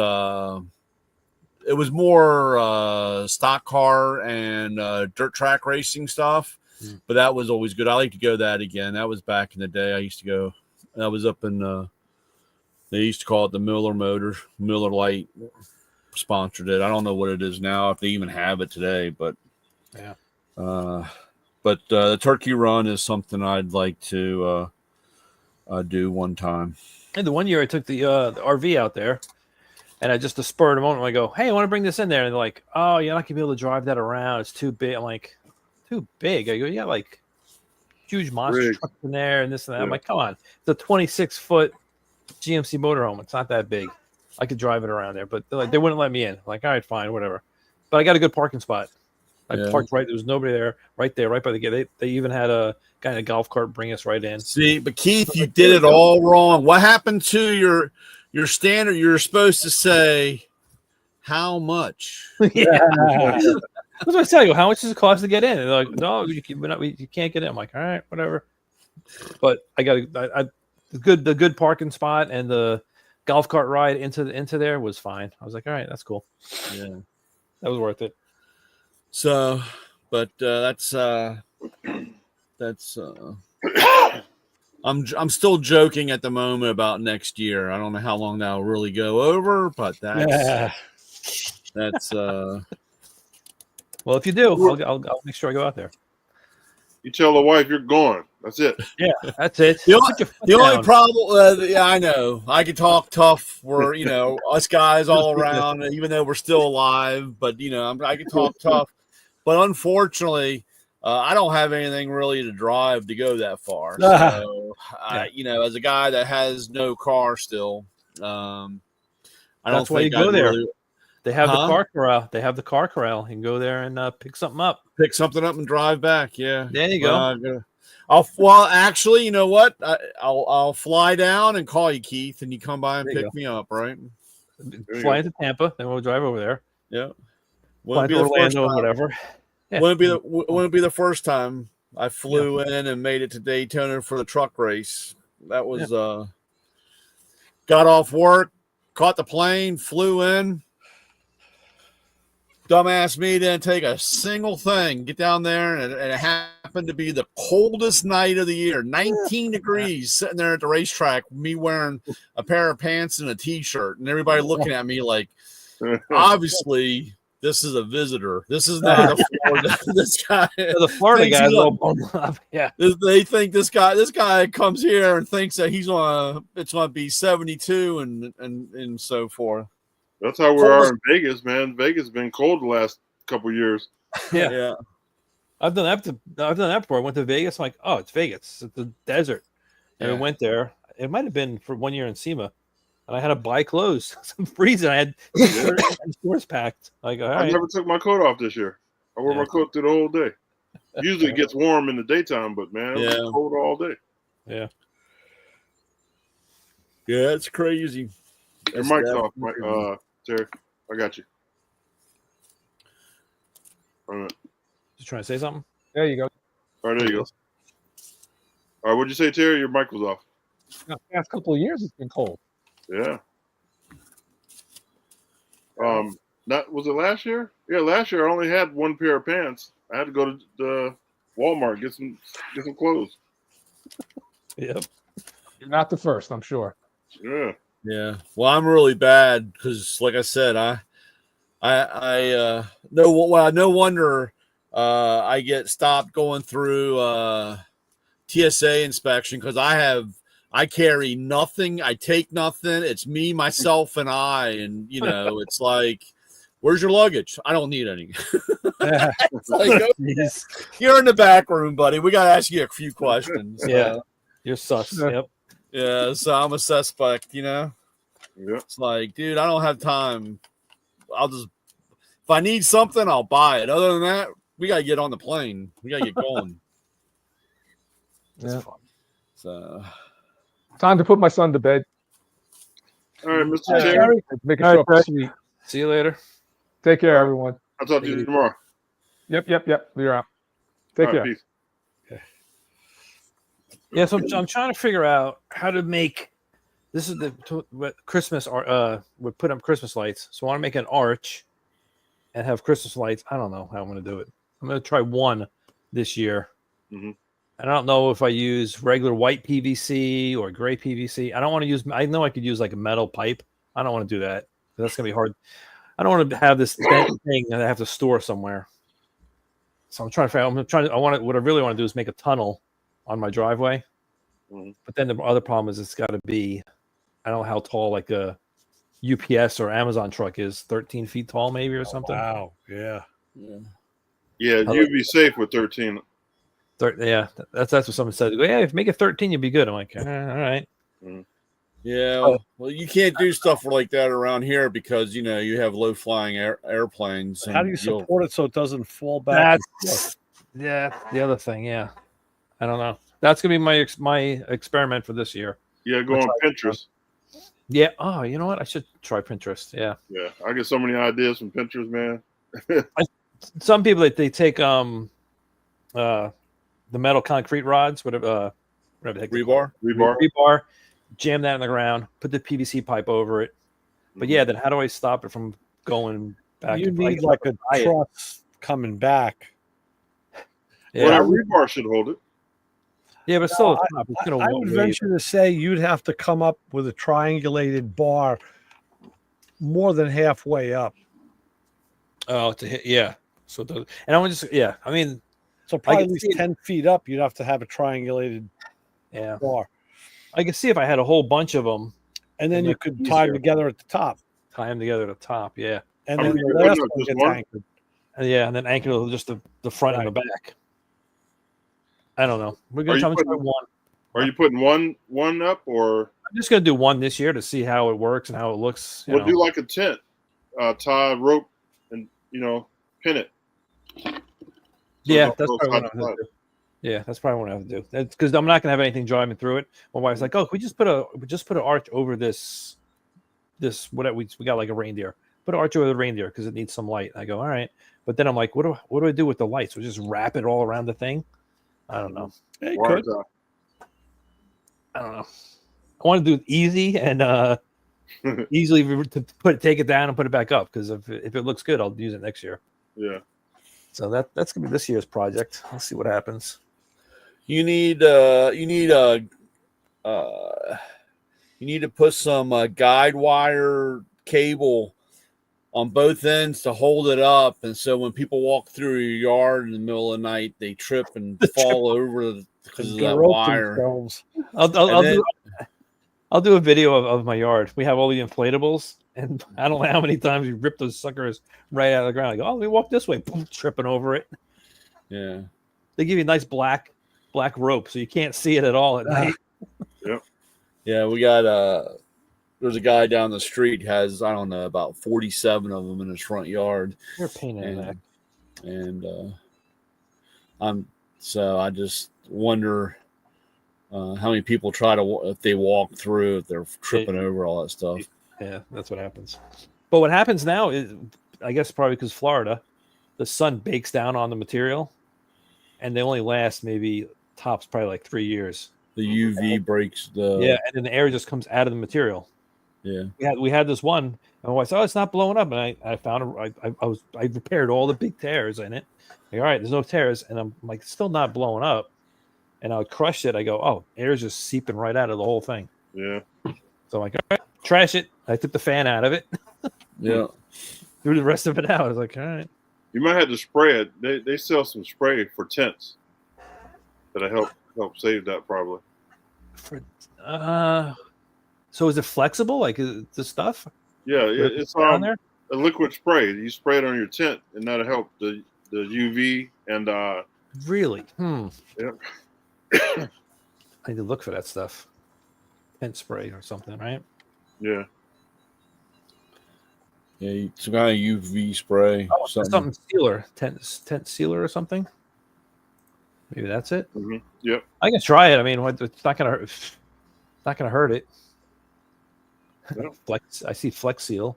it was more stock car and dirt track racing stuff, but that was always good. I like to go that again. That was back in the day. I used to go. That was up in. They used to call it the Miller Lite sponsored it. I don't know what it is now, if they even have it today, but the turkey run is something I'd like to do one time. And the one year I took the RV out there. And I just, the spur of the moment, I go, hey, I want to bring this in there. And they're like, oh, you're not going to be able to drive that around. It's too big. I'm like, too big? I go, you got like huge monster trucks in there and this and that. I'm like, come on. It's a 26-foot GMC motorhome. It's not that big. I could drive it around there. But they wouldn't let me in. I'm like, all right, fine, whatever. But I got a good parking spot. I parked right. There was nobody there, right by the gate. They even had a guy in a golf cart bring us right in. See, but Keith, you did it all wrong. What happened to your standard? You're supposed to say how much. That's what I tell you. How much does it cost to get in? And they're like, no, you can't get in. I'm like, all right, whatever. But I got the good parking spot and the golf cart ride into there was fine. I was like, all right, that's cool. Yeah, that was worth it. So, but that's. I'm still joking at the moment about next year. I don't know how long that'll really go over, but that's well, if you do, I'll make sure I go out there. You tell the wife you're gone. That's it. That's it. The only- Put your foot The only down. problem, yeah, I know. I can talk tough. We're, us guys all around, even though we're still alive. But I can talk tough. But unfortunately, I don't have anything really to drive to go that far. So, as a guy that has no car still, I don't That's why think you go I'd there. really They have the Huh? car corral. They have the car corral. You can go there and pick something up. pick something up and drive back. Yeah, There you go. Well, actually, you know what? I'll fly down and call you, Keith, and you come by and There you pick me up, right? Fly into Tampa, then we'll drive over there. Yeah. Fly Wouldn't be to the first Orlando, time. whatever. Yeah. Wouldn't be the first time I flew in and made it to Daytona for the truck race. That was got off work, caught the plane, flew in. Dumbass me didn't take a single thing. Get down there, and it happened to be the coldest night of the year, 19 degrees, sitting there at the racetrack, me wearing a pair of pants and a t-shirt, and everybody looking at me like, obviously, this is a visitor. This is not a Florida. This guy, The Florida thinks guys he's all a- bummed up. Yeah. they think this guy comes here and thinks that it's gonna be 72 and so forth. That's how we are in Vegas, man. Vegas has been cold the last couple of years. Yeah. I've done that before. I went to Vegas. I'm like, oh, it's Vegas. It's the desert. And Yeah. we went there. It might have been for 1 year in SEMA. And I had to buy clothes. I'm freezing. I had stores packed. Like, all I right. never took my coat off this year. I wore my coat through the whole day. Usually it gets warm in the daytime, but man, it was cold all day. Yeah. Yeah, it's crazy. Your mic's off, Terry. I got you. All right. Just trying to say something. There you go. All right, there you go. All right, what'd you say, Terry? Your mic was off. The past couple of years, it's been cold. Yeah. Was it last year? Yeah, last year I only had one pair of pants. I had to go to the Walmart get some clothes. Yep. You're not the first, I'm sure. Yeah. Yeah. Well, I'm really bad because, like I said, no wonder I get stopped going through TSA inspection because I carry nothing. I take nothing. It's me, myself, and I. And it's like, where's your luggage? I don't need any. It's like, Jeez. you're in the back room, buddy. We got to ask you a few questions. Yeah. You're sus. Yep. Yeah, so I'm a suspect, Yeah. It's like, dude, I don't have time. If I need something, I'll buy it. Other than that, we gotta get on the plane. We gotta get going. Yeah. So Time to put my son to bed. All right, Mr. Terry. Terry, Make it All right, short Terry. and sweet. See you later. Take care, everyone. I'll talk to you tomorrow. Yep. You're out. Take All right, care. peace. Yeah, so I'm trying to figure out how to make this is what Christmas would put up Christmas lights. So I want to make an arch and have Christmas lights. I don't know how I'm going to do it. I'm going to try one this year. Mhm. I don't know if I use regular white PVC or gray PVC. I don't want to use. I know I could use like a metal pipe. I don't want to do that. That's going to be hard. I don't want to have this bent thing that I have to store somewhere. So I'm trying to figure. What I really want to do is make a tunnel on my driveway. Mhm. But then the other problem is it's got to be, I don't know how tall like a UPS or Amazon truck is, 13 feet tall maybe or something. Wow. Yeah. Yeah, you'd be safe with 13. Yeah, that's what someone said. Yeah, if you make it 13, you'd be good. I'm like, all right. yeah, well, you can't do stuff like that around here because you have low flying airplanes. How do you and support it so it doesn't fall back? That's the other thing. Yeah, I don't know. That's gonna be my experiment for this year. Yeah, go on Pinterest. Yeah. Oh, you know what? I should try Pinterest. Yeah. Yeah, I get so many ideas from Pinterest, man. Some people they take the metal concrete rods, whatever the heck they're called. Rebar. Jam that in the ground, put the PVC pipe over it. But yeah, then how do I stop it from going back? You I need guess like I a could buy it. truck coming back. Yeah, Well, that rebar should hold it. yeah, but still, it's gonna I would wave. venture to say you'd have to come up with a triangulated bar more than halfway up. Oh, to hit, yeah. So, and I would just, yeah. I mean, So probably at can least see it. 10 feet up, you'd have to have a triangulated Yeah, bar. I can see if I had a whole bunch of them, And then And you make could it tie them easier. together at the top. tie them together at the top. Yeah, And Are then you the putting last up one just gets one? anchored. and then anchor just the front and the back. I don't know. We're Are gonna you try putting- one. Are you putting one up, or I'm just gonna do one this year to see how it works and how it looks. You we'll know. do like a tent, tie rope, and pin it? Yeah, don't that's go probably side what to I'm gonna side. do. Yeah, that's probably what I have to do. That's because I'm not gonna have anything driving through it. My wife's like, "Oh, can we just put an arch over this whatever we got like a reindeer. Put an arch over the reindeer because it needs some light." I go, "All right," but then I'm like, "What do I do with the lights? We just wrap it all around the thing?" I don't know. Hey, Wire could. tie. I don't know. I want to do it easy and easily to take it down and put it back up because if it looks good, I'll use it next year. Yeah. So that's gonna be this year's project. Let's see what happens. You need to put some guide wire cable on both ends to hold it up, and so when people walk through your yard in the middle of the night, they trip and fall over because of that Garrote wire. themselves. I'll do a video of my yard. We have all the inflatables, and I don't know how many times you rip those suckers right out of the ground. I go, "Oh, let me walk this way," boom, tripping over it. Yeah. They give you a nice black rope, so you can't see it at all at night. Yeah, we got there's a guy down the street has, I don't know, about 47 of them in his front yard. You're a pain in the neck. And I just wonder how many people try to, if they walk through, if they're tripping over all that stuff. Yeah, that's what happens. But what happens now is, I guess probably because Florida, the sun bakes down on the material, and they only last maybe tops probably like 3 years. The UV breaks the Yeah, and then the air just comes out of the material. yeah. We had this one, and my wife said, "Oh, it's not blowing up," and I found I repaired all the big tears in it. Like, all right, there's no tears, and I'm like, still not blowing up. And I crushed it. I go, "Oh, air's just seeping right out of the whole thing." Yeah. So I'm like, all right, trash it. I took the fan out of it, Yeah. threw the rest of it out. I was like, all right. You might have to spray it. They sell some spray for tents that'll help save that probably. So is it flexible? Like is the stuff? Yeah, With it's down there? a liquid spray. You spray it on your tent, and that'll help the UV and Really? Yep. I need to look for that stuff. Tent spray or something, right? yeah. Yeah, some kind of UV spray. Oh, something sealer, tent sealer or something. Maybe that's it. Yep. I can try it. I mean, it's not gonna hurt. It's not gonna hurt it. Yeah. Flex. I see Flex Seal.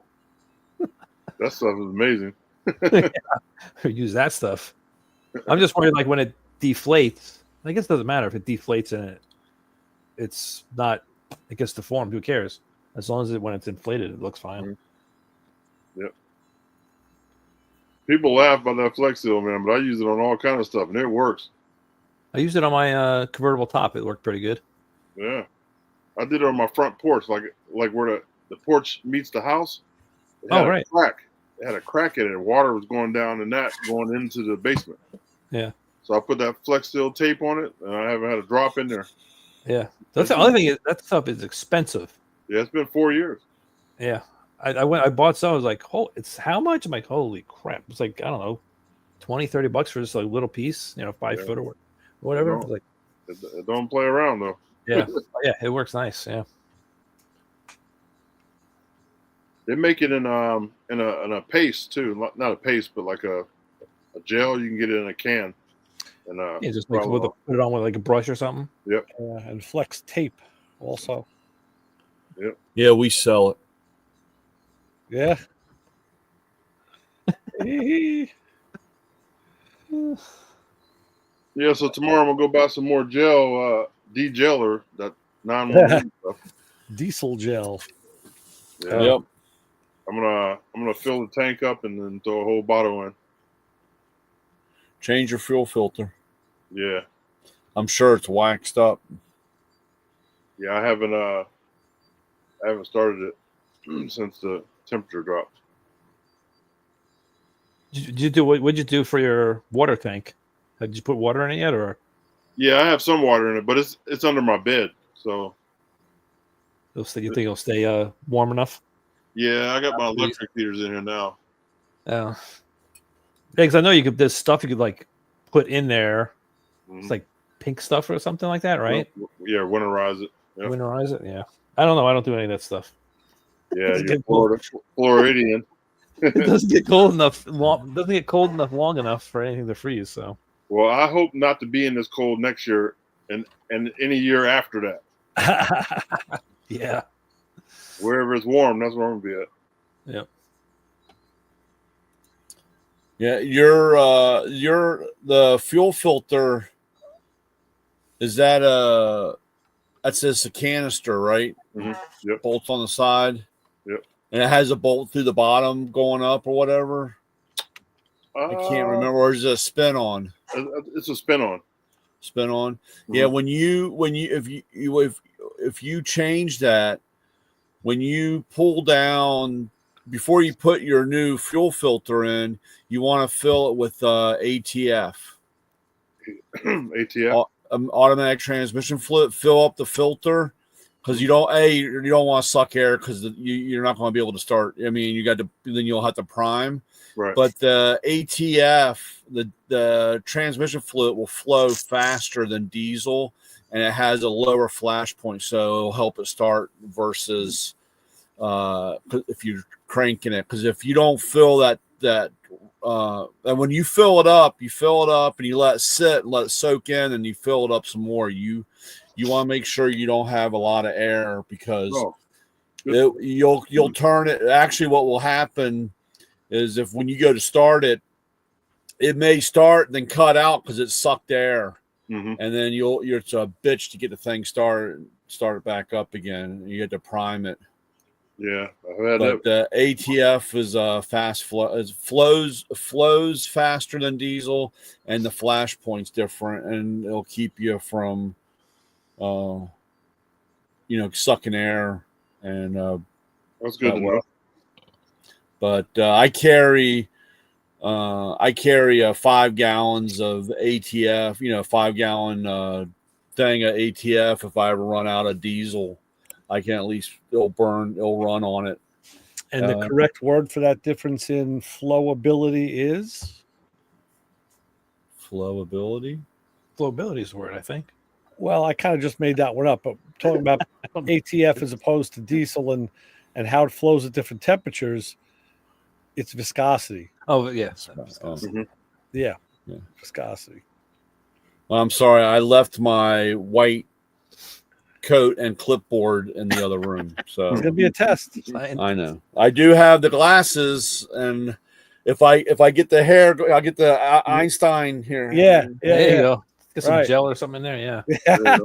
That stuff is amazing. Use that stuff. I'm just worried, like when it deflates. I guess it doesn't matter if it deflates and it's not. It gets deformed. Who cares? As long as when it's inflated, it looks fine. Yep. People laugh about that Flex Seal, man, but I use it on all kind of stuff, and it works. I used it on my convertible top. It worked pretty good. Yeah. I did it on my front porch, like where the porch meets the house. It had a crack. It had a crack in it, and water was going down and that going into the basement. Yeah. So I put that Flex Seal tape on it, and I haven't had a drop in there. Yeah. That's the other thing is that stuff is expensive. Yeah, it's been 4 years. Yeah. I bought some. I was like, oh, it's how much? I'm like, holy crap. It's like, I don't know, $20-$30 for just a little piece, 5 foot or whatever. No. Like, It don't play around though. yeah. Yeah. It works nice. Yeah. They make it in a paste too, not a paste, but like a gel. You can get it in a can. And Yeah, just like put it on with like a brush or something. Yep. And Flex tape also. Yep. Yeah, we sell it. Yeah. Yeah. So tomorrow I'm gonna go buy some more gel, de-geller, that 911 stuff. Diesel gel. Yeah. Yep. I'm gonna fill the tank up and then throw a whole bottle in. Change your fuel filter. Yeah. I'm sure it's waxed up. Yeah. I haven't started it since the temperature dropped. Did you do what'd you do for your water tank? Did you put water in it yet, or Yeah, I have some water in it, but it's under my bed. So you think it'll stay warm enough? yeah, I got my electric heaters in here now. Yeah, because I know you could. There's stuff you could like put in there. Mhm. It's like pink stuff or something like that, right? Yeah, winterize it. Yep. Winterize it. Yeah, I don't know. I don't do any of that stuff. Yeah, Doesn't you're get cold. Floridian. It doesn't get cold enough. Doesn't get cold enough long enough for anything to freeze. So Well, I hope not to be in this cold next year and any year after that. yeah. Wherever it's warm, that's where I'm gonna be at. Yep. Yeah, your the fuel filter, is that that's just a canister, right? Mhm. Yep. Bolts on the side. Yep. And it has a bolt through the bottom going up or whatever. I can't remember. Or is it a spin on? It's a spin on. Spin on. Mhm. Yeah, if you change that, when you pull down before you put your new fuel filter in, you want to fill it with ATF. ATF. Automatic transmission fluid. Fill up the filter because you don't want to suck air because you're not going to be able to start. I mean, then you'll have to prime. Right. But the ATF, the transmission fluid will flow faster than diesel, and it has a lower flash point, so it'll help it start versus if you're cranking it. Because if you don't fill that and when you fill it up and you let it sit and let it soak in, and you fill it up some more. You want to make sure you don't have a lot of air because you'll turn it. Actually, what will happen is if when you go to start it, it may start and then cut out because it sucked air, and then it's a bitch to get the thing started back up again. You get to prime it. Yeah, I've had But the ATF is fast flow. It flows faster than diesel, and the flash point's different, and it'll keep you from, sucking air. And that's good to know. But I carry 5 gallons of ATF. 5-gallon thing of ATF. If I ever run out of diesel, I can at least it'll run on it. And the correct word for that difference in flowability is? Flowability? Flowability is the word, I think. Well, I kind of just made that one up, but talking about ATF as opposed to diesel and how it flows at different temperatures, it's viscosity. Oh, yes. Yeah. Viscosity. Well, I'm sorry, I left my white coat and clipboard in the other room. So It's gonna be a test. I know. I do have the glasses, and if I get the hair, I'll get the Einstein here. Yeah. There you go. Get some Right. gel or something in there. Yeah.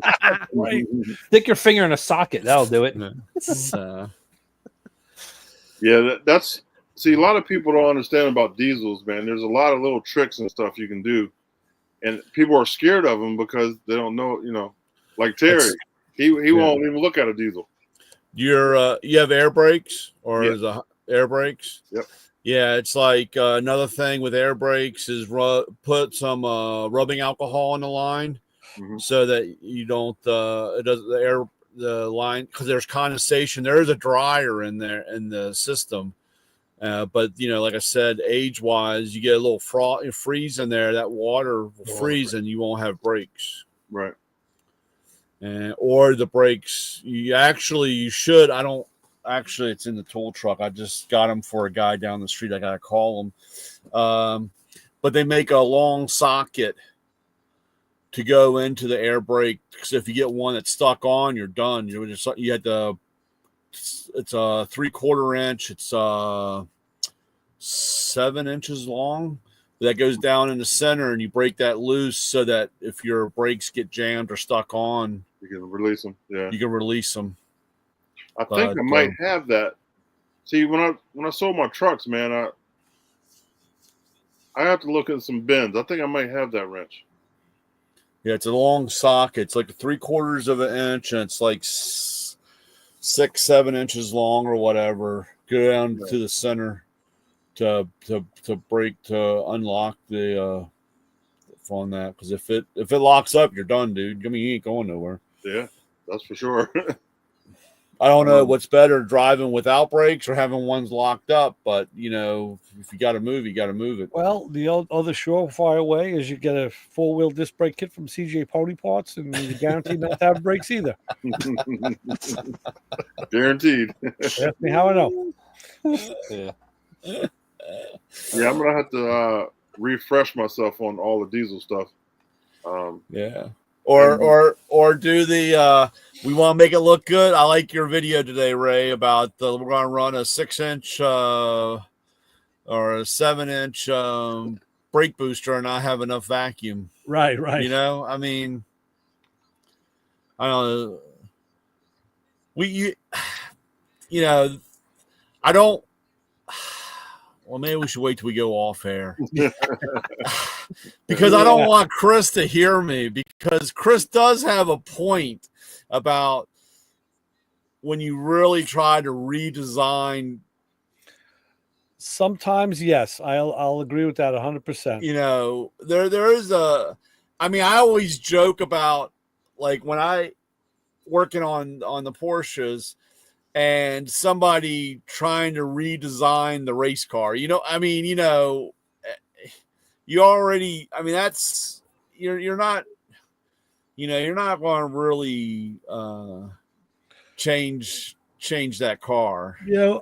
Right. Stick your finger in a socket. That'll do it. Yeah, that's see, a lot of people don't understand about diesels, man. There's a lot of little tricks and stuff you can do, and people are scared of them because they don't know. Like Terry, he won't even look at a diesel. You have air brakes or Yeah. is a air brakes? Yep. Yeah, it's like another thing with air brakes is put some rubbing alcohol on the line so that you don't it doesn't the line because there's condensation. There is a dryer in there in the system, but like I said, age wise, you get a little freeze in there. That water will freeze and you won't have brakes. Right. Or the brakes. You should. I don't. Actually, it's in the tool truck. I just got them for a guy down the street. I got to call him. But they make a long socket to go into the air brake. Because if you get one that's stuck on, you're done. You had to. It's a 3/4 inch. It's 7 inches long. That goes down in the center, and you break that loose so that if your brakes get jammed or stuck on, you can release them. Yeah, you can release them. I think I might have that. See, when I sold my trucks, man, I have to look at some bins. I think I might have that wrench. Yeah, it's a long socket. It's like 3/4 of an inch, and it's like 6-7 inches long or whatever. Go down to the center to break to unlock the on that, because if it locks up, you're done, dude. I mean, you ain't going nowhere. Yeah, that's for sure. I don't know what's better, driving without brakes or having ones locked up, but if you got to move, you got to move it. Well, the other surefire way is you get a 4-wheel disc brake kit from CJ Pony Parts, and you're guaranteed not to have brakes either. Guaranteed. Ask me how I know. Yeah. Yeah, I'm gonna have to refresh myself on all the diesel stuff. Yeah. Or do the we want to make it look good. I like your video today, Ray, about we're going to run a 6-inch or a 7-inch brake booster and not have enough vacuum. Right. I mean, I don't know. I don't. Well, maybe we should wait till we go off air. Because I don't want Chris to hear me, because Chris does have a point about when you really try to redesign. Sometimes, yes, I'll agree with that 100%. There is I always joke about, like, when I working on the Porsches and somebody trying to redesign the race car, you already, that's, you're not going to really change that car.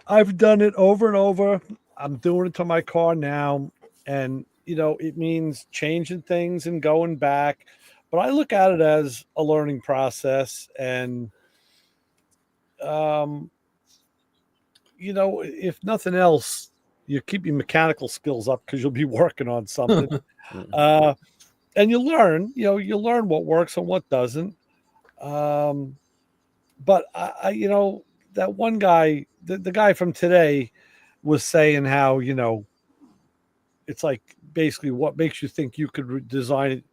I've done it over and over. I'm doing it to my car now, and it means changing things and going back, but I look at it as a learning process. And if nothing else, you keep your mechanical skills up because you'll be working on something. And you learn what works and what doesn't. But I that one guy, the guy from today, was saying how, it's like basically what makes you think you could design it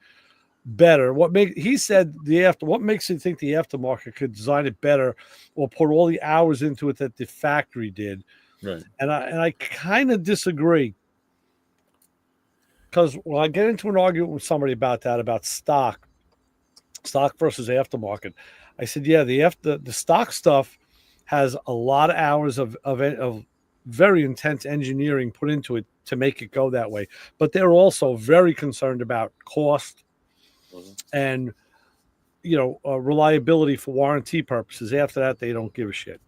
better. He said what makes you think the aftermarket could design it better or put all the hours into it that the factory did. Right. And I kind of disagree, because when I get into an argument with somebody about stock versus aftermarket, I said, yeah, the stock stuff has a lot of hours of very intense engineering put into it to make it go that way. But they're also very concerned about cost and reliability for warranty purposes. After that, they don't give a shit.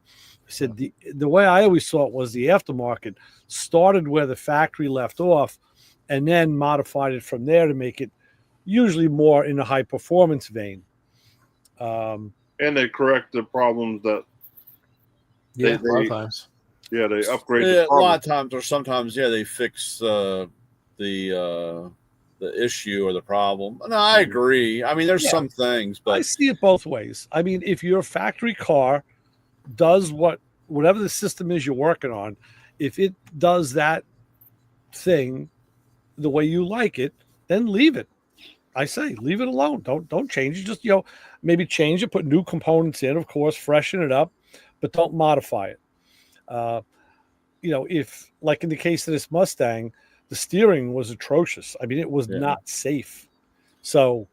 I said the way I always saw it was the aftermarket started where the factory left off and then modified it from there to make it usually more in a high performance vein. And they correct the problems that a lot of times. Yeah, they upgrade Yeah, the a problem. lot of times, or sometimes, they fix the issue or the problem. No, I agree. I mean, there's some things, but I see it both ways. I mean, if your factory car does whatever the system is you're working on, if it does that thing the way you like it, then leave it. I say leave it alone. Don't change it. Just maybe change it, put new components in, of course, freshen it up, but don't modify it. If, like in the case of this Mustang, the steering was atrocious. I mean, it was not safe. So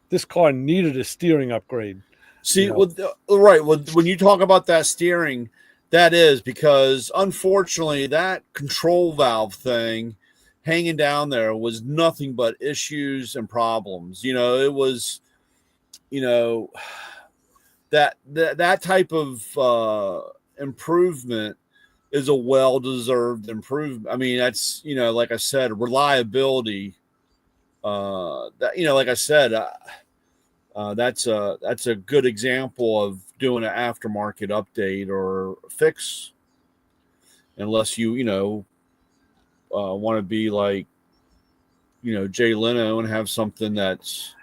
this car needed a steering upgrade. See, right. When you talk about that steering, that is because, unfortunately, that control valve thing hanging down there was nothing but issues and problems. It was, that type of improvement is a well-deserved improvement. I mean, that's, like I said, reliability. Like I said, that's a good example of doing an aftermarket update or fix, unless you want to be like Jay Leno and have something that's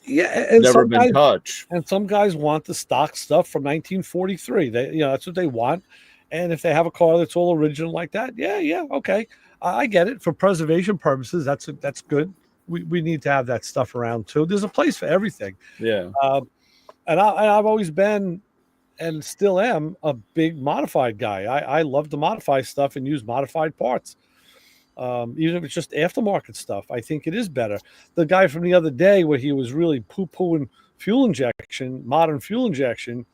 and never been touched. And some guys want the stock stuff from 1943. That's what they want. And if they have a car that's all original like that, okay, I get it. For preservation purposes, that's good. We need to have that stuff around too. There's a place for everything. Yeah. And I've always been, and still am, a big modified guy. I love to modify stuff and use modified parts. Even if it's just aftermarket stuff, I think it is better. The guy from the other day, where he was really poo-pooing fuel injection, modern fuel injection,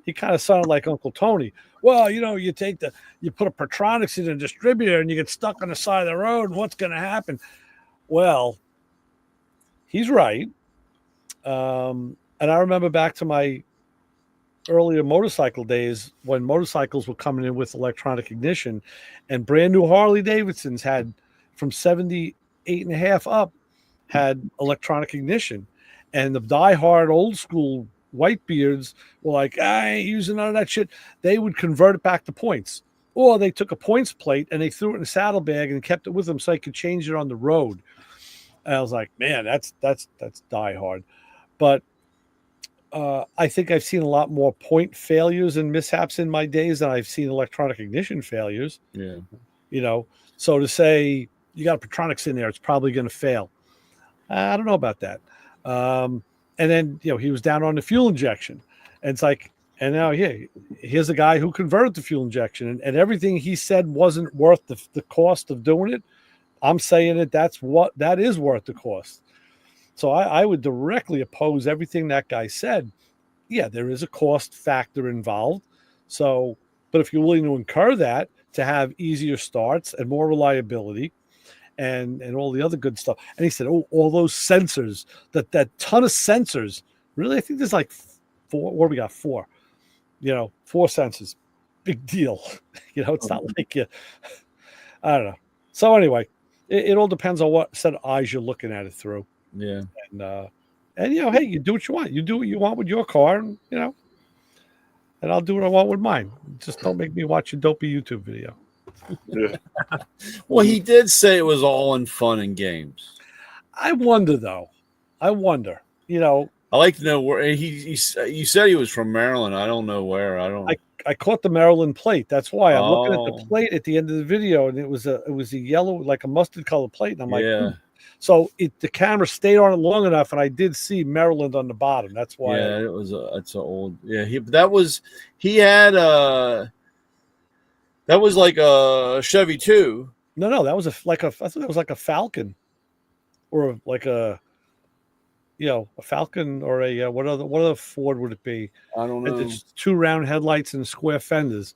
he kind of sounded like Uncle Tony. Well, you put a Pertronix in a distributor and you get stuck on the side of the road. And what's going to happen? Well, he's right. And I remember back to my earlier motorcycle days when motorcycles were coming in with electronic ignition, and brand new Harley Davidsons had from 78.5 up had electronic ignition. And the diehard old school whitebeards were like, I ain't using none of that shit. They would convert it back to points. Or they took a points plate and they threw it in a saddlebag and kept it with them so they could change it on the road. And I was like, man, that's diehard. But I think I've seen a lot more point failures and mishaps in my days than I've seen electronic ignition failures. Yeah. So to say you got a Pertronix in there, it's probably going to fail. I don't know about that. And then, he was down on the fuel injection, and it's like, and now, here's a guy who converted to fuel injection, and everything he said wasn't worth the cost of doing it. I'm saying that is worth the cost. So I would directly oppose everything that guy said. Yeah, there is a cost factor involved. So, but if you're willing to incur that to have easier starts and more reliability, and all the other good stuff. And he said, all those sensors, that ton of sensors. Really, I think there's like 4. What do we got? 4. 4 sensors. Big deal. It's not like I don't know. So anyway, it all depends on what set of eyes you're looking at it through. Yeah. And hey, you do what you want. You do what you want with your car, and and I'll do what I want with mine. Just don't make me watch a dopey YouTube video. Yeah. Well, he did say it was all in fun and games. I wonder, though. I like to know where you said he was from Maryland. I don't know where. I caught the Maryland plate. That's why I'm looking at the plate at the end of the video, and it was a yellow, like a mustard color plate. And I'm like, yeah. So the camera stayed on it long enough, and I did see Maryland on the bottom. That's why. Yeah, it's an old. Yeah, that was like a Chevy 2. No, that was I thought that was like a Falcon, or like a Falcon, or a what other Ford would it be? I don't know. It's 2 round headlights and square fenders.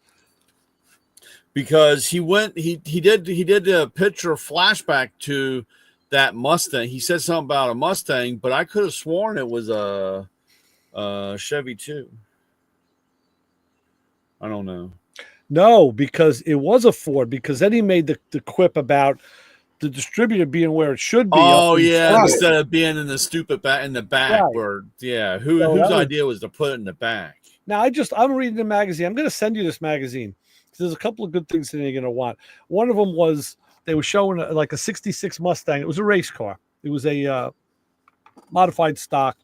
Because he did a picture flashback to that Mustang. He said something about a Mustang, but I could have sworn it was a Chevy 2. I don't know. No, because it was a Ford. Because then he made the quip about the distributor being where it should be. Oh yeah, instead of being in the stupid back in the back, right. Or whose idea was to put it in the back. Now I'm reading the magazine. I'm going to send you this magazine. There's a couple of good things that you're going to want. One of them was they were showing like a '66 Mustang. It was a race car. It was a modified stock.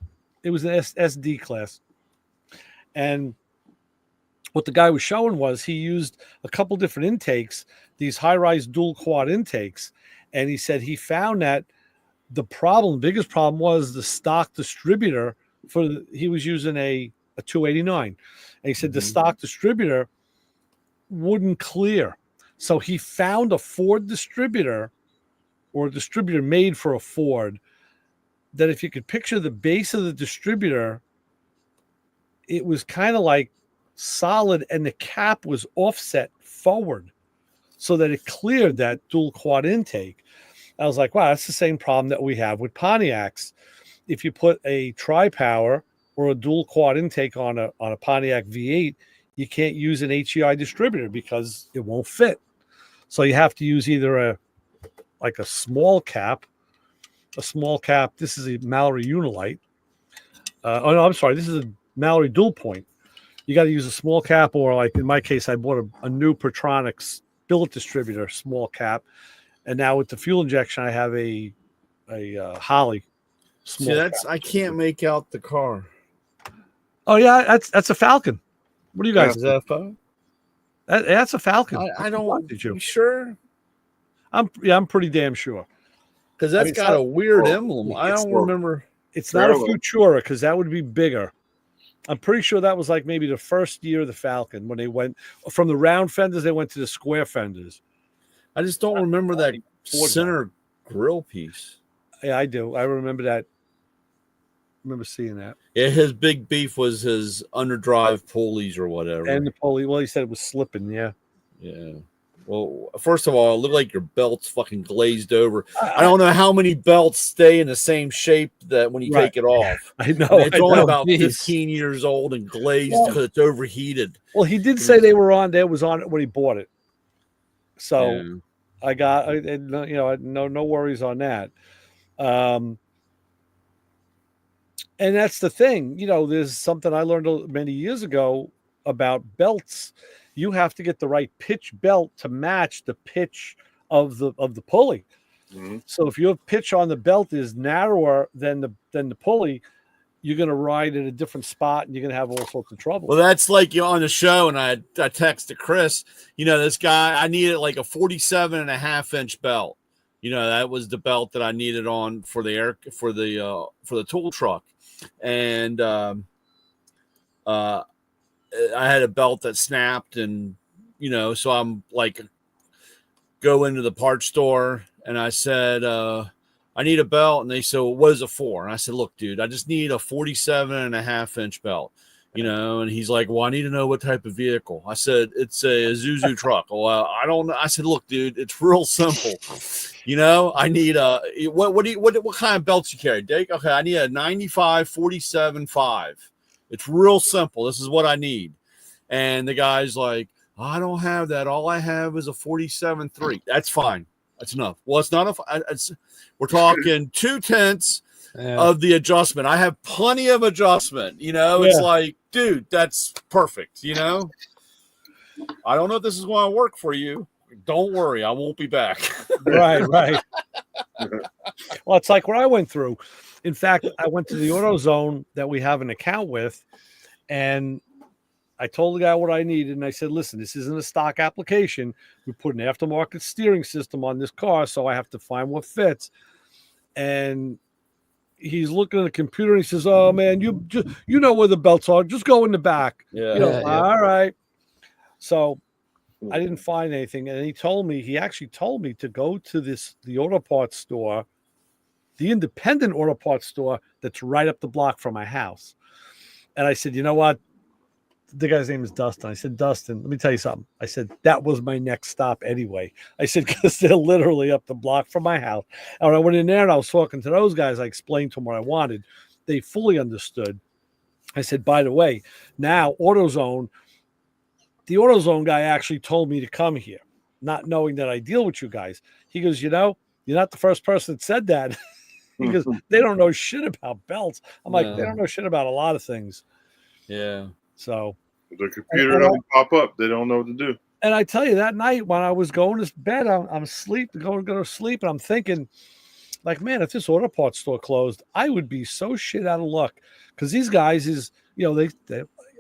It was an SD class, and what the guy was showing was he used a couple different intakes, these high-rise dual quad intakes, and he said he found that the biggest problem was the stock distributor he was using a 289, and he said the stock distributor wouldn't clear. So he found a Ford distributor, or a distributor made for a Ford, that if you could picture the base of the distributor, it was kind of like solid, and the cap was offset forward so that it cleared that dual quad intake. I was like, wow, that's the same problem that we have with Pontiacs. If you put a tri-power or a dual quad intake on a Pontiac V8, you can't use an HEI distributor because it won't fit. So you have to use either a small cap. This is a Mallory Unilite. This is a Mallory dual point. You got to use a small cap, or like in my case, I bought a new Pertronix billet distributor, small cap, and now with the fuel injection, I have a Holley. Small cap. I can't make out the car. Oh yeah, that's a Falcon. What do you guys? Is that a Falcon? That's a Falcon. I don't. Did you? You sure? I'm pretty damn sure. Because that's got a weird emblem. I don't remember. It's not a Futura, because that would be bigger. I'm pretty sure that was like maybe the first year of the Falcon when they went from the round fenders, they went to the square fenders. I just don't remember that Ford guy. center grill piece. Yeah, I do. I remember that. Remember seeing that. Yeah, his big beef was his underdrive pulleys or whatever. And the pulley. Well, he said it was slipping. Yeah. Yeah. Well, first of all, it looked like your belt's fucking glazed over. I don't know how many belts stay in the same shape that when you Right. take it off. I know. I mean, it's I only know. about Jeez. 15 years old and glazed Well- because it's overheated. Well, he did say they were on. There was on it when he bought it. So Yeah. I got, no worries on that. And that's the thing. There's something I learned many years ago about belts. You have to get the right pitch belt to match the pitch of the pulley. Mhm. So if your pitch on the belt is narrower than the pulley, you're going to ride at a different spot and you're going to have all sorts of trouble. Well, that's like you on the show, and I texted Chris, this guy, I needed like a 47.5-inch belt. That was the belt that I needed on for the tool truck. And I had a belt that snapped, and so I'm like, go into the parts store, and I said, I need a belt, and they said, well, what is it for? And I said, look, dude, I just need a 47.5-inch belt, and he's like, well, I need to know what type of vehicle. I said, it's a Isuzu truck. Well, I don't know. I said, look, dude, it's real simple. I need what kind of belts you carry, Dave? Okay, I need a 95 47.5. It's real simple. This is what I need. And the guy's like, I don't have that. All I have is a 47.3. That's fine. That's enough. Well, it's not we're talking 0.2 of the adjustment. I have plenty of adjustment. It's like, dude, that's perfect. I don't know if this is going to work for you. Don't worry, I won't be back. Right. Well, it's like what I went through. In fact, I went to the AutoZone that we have an account with, and I told the guy what I needed, and I said, listen, this isn't a stock application. We put an aftermarket steering system on this car, so I have to find what fits. And he's looking at the computer, and he says, oh, man, you know where the belts are. Just go in the back. Yeah. All right. So I didn't find anything. And he actually told me to go to the auto parts store, the independent auto parts store that's right up the block from my house. And I said, you know what? The guy's name is Dustin. I said, Dustin, let me tell you something. I said, that was my next stop anyway. I said, because they're literally up the block from my house. And when I went in there and I was talking to those guys, I explained to them what I wanted. They fully understood. I said, by the way, now AutoZone, the AutoZone guy actually told me to come here, not knowing that I deal with you guys. He goes, you're not the first person that said that. He goes, they don't know shit about belts. I'm like, they don't know shit about a lot of things. Yeah. So the computer doesn't pop up. They don't know what to do. And I tell you, that night when I was going to bed, I'm asleep, going to sleep, and I'm thinking, like, man, if this auto parts store closed, I would be so shit out of luck. Because these guys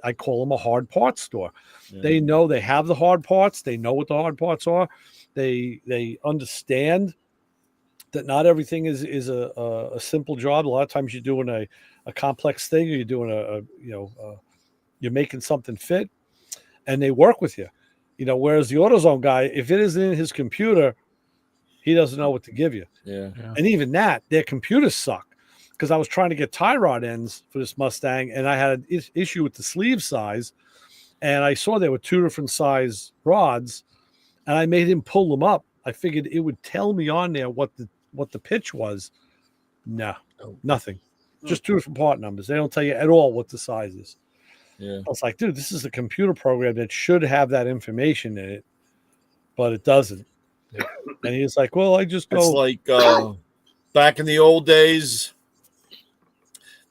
I call them a hard parts store. Yeah. They know they have the hard parts. They know what the hard parts are. They understand that not everything is a simple job. A lot of times you're doing a complex thing, or you're doing you're making something fit, and they work with you. Whereas the AutoZone guy, if it isn't in his computer, he doesn't know what to give you. Yeah. And even that, their computers suck. Because I was trying to get tie rod ends for this Mustang, and I had an issue with the sleeve size, and I saw there were two different size rods, and I made him pull them up. I figured it would tell me on there what the pitch was. No, nothing. Just two different part numbers. They don't tell you at all what the size is. Yeah. I was like, dude, this is a computer program that should have that information in it, but it doesn't. Yeah. And he's like, well, I just go. It's like back in the old days,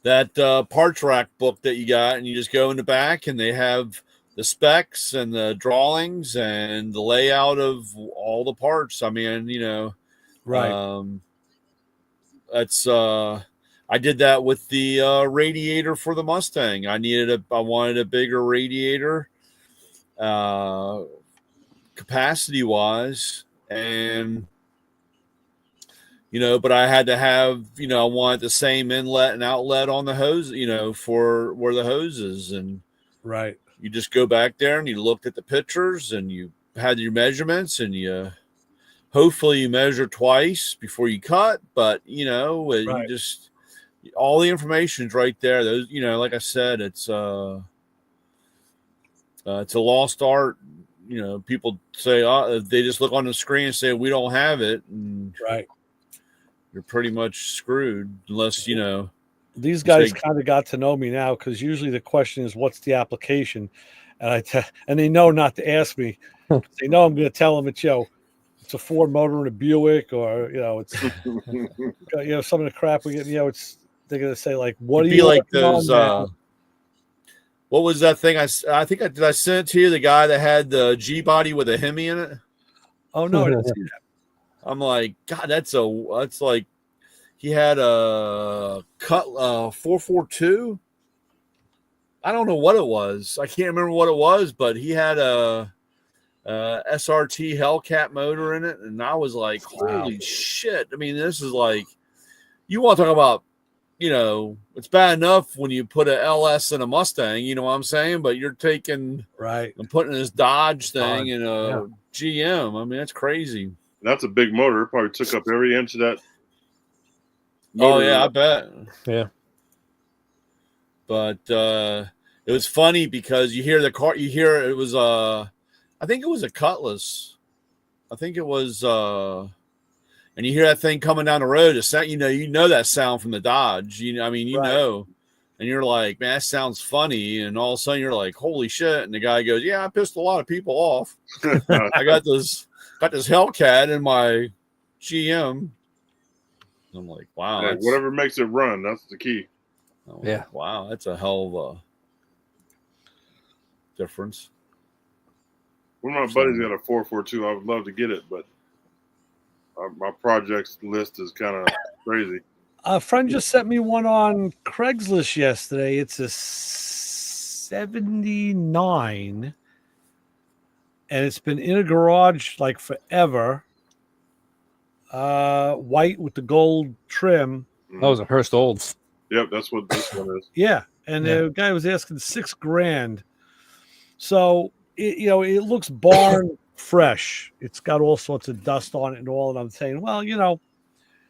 that parts rack book that you got, and you just go in the back, and they have the specs and the drawings and the layout of all the parts. I mean, right. That's I did that with the radiator for the Mustang. I wanted a bigger radiator, capacity wise, and but I had to have, I wanted the same inlet and outlet on the hose, for where the hose is. And right. You just go back there and you looked at the pictures and you had your measurements and you hopefully you measure twice before you cut, but you Right. just all the information's right there. Those, like I said, it's a lost art. People say, they just look on the screen and say we don't have it, and Right. you're pretty much screwed unless These guys kind of got to know me now because usually the question is, "What's the application?" And and they know not to ask me. They know I'm going to tell them it's it's a Ford motor and a Buick, or it's some of the crap we get. It's they're going to say like, "What do be you like working on those? now?" What was that thing? I think did I send it to you? The guy that had the G body with a Hemi in it. Oh no, I didn't see that. I'm like, God, that's like he had a cut 442. I don't know what it was. I can't remember what it was, but he had a SRT Hellcat motor in it, and I was like, holy shit! I mean, this is like, you want to talk about, it's bad enough when you put a LS in a Mustang, you know what I'm saying? But you're taking Right and putting this Dodge thing in a GM. I mean, that's crazy. That's a big motor. It probably took up every inch of that motor. Oh yeah, I bet. Yeah. But it was funny because you hear the car. You hear it was I think it was a Cutlass. I think it was and you hear that thing coming down the road. It's that, you know that sound from the Dodge. Right. And you're like, man, that sounds funny. And all of a sudden you're like, holy shit. And the guy goes, yeah, I pissed a lot of people off. I got this Hellcat in my GM. I'm like, wow. Yeah, whatever makes it run, that's the key. Yeah. Wow, that's a hell of a difference. One of my buddies got a 442. I would love to get it, but my projects list is kind of crazy. A friend just sent me one on Craigslist yesterday. It's a 79, and it's been in a garage like forever. White with the gold trim. That was a Hearst Olds. Yep, that's what this one is. Yeah, and the guy was asking $6,000. So it looks barn fresh. It's got all sorts of dust on it and all. And I'm saying, well,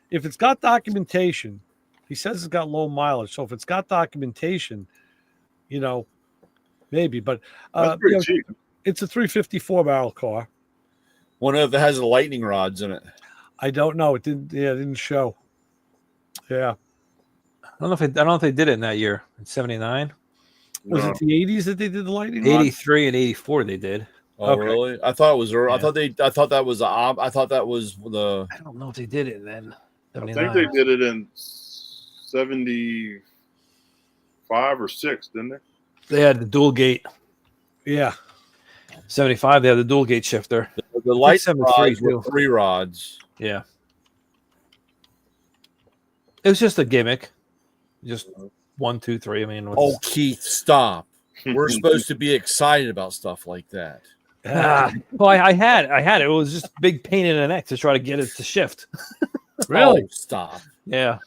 if it's got documentation, he says it's got low mileage. So if it's got documentation, maybe. But That's pretty cheap. It's a 354 barrel car. Wonder if it has the lightning rods in it. I don't know. It didn't. Yeah, it didn't show. Yeah. I don't know if they did it in that year. In 79, Was it the 80s that they did the lightning rod? 83 and 84 they did. Oh, Okay. really? I thought it was. Yeah. I thought that was the. I don't know if they did it then. I 79. think they did it in 75 or 6, didn't they? They had the dual gate. Yeah. 75, they had the dual gate shifter. The light 73 rods were too. 3 rods. Yeah. It was just a gimmick. Just 1, 2, 3. I mean, Oh, Keith, stop. We're supposed to be excited about stuff like that. well, I had it. It was just a big pain in the neck to try to get it to shift. Really? Oh, stop. Yeah.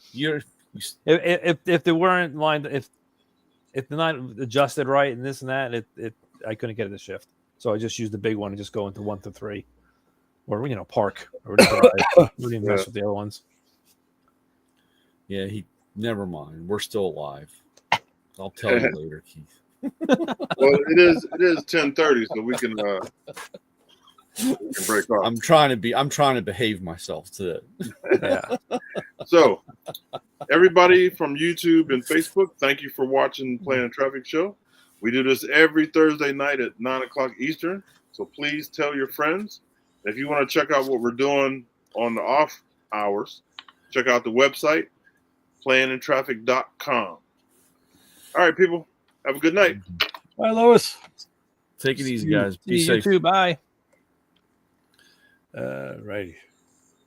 If they weren't lined, if they're not adjusted right and this and that, I couldn't get it to shift. So I just used the big one and just go into 1 to 3, or park or whatever. I wouldn't even mess with the other ones. Yeah, never mind. We're still alive. I'll tell you later, Keith. Well, it is 10:30, so we can break off. I'm trying to behave myself today. Yeah. So, everybody from YouTube and Facebook, thank you for watching Playing a Traffic Show. We do this every Thursday night at 9 o'clock Eastern. So please tell your friends. If you want to check out what we're doing on the off hours, check out the website, playingintraffic.com. All right, people. Have a good night. Bye, Lois. Take it easy, guys. Be See you safe. too. Bye. Righty.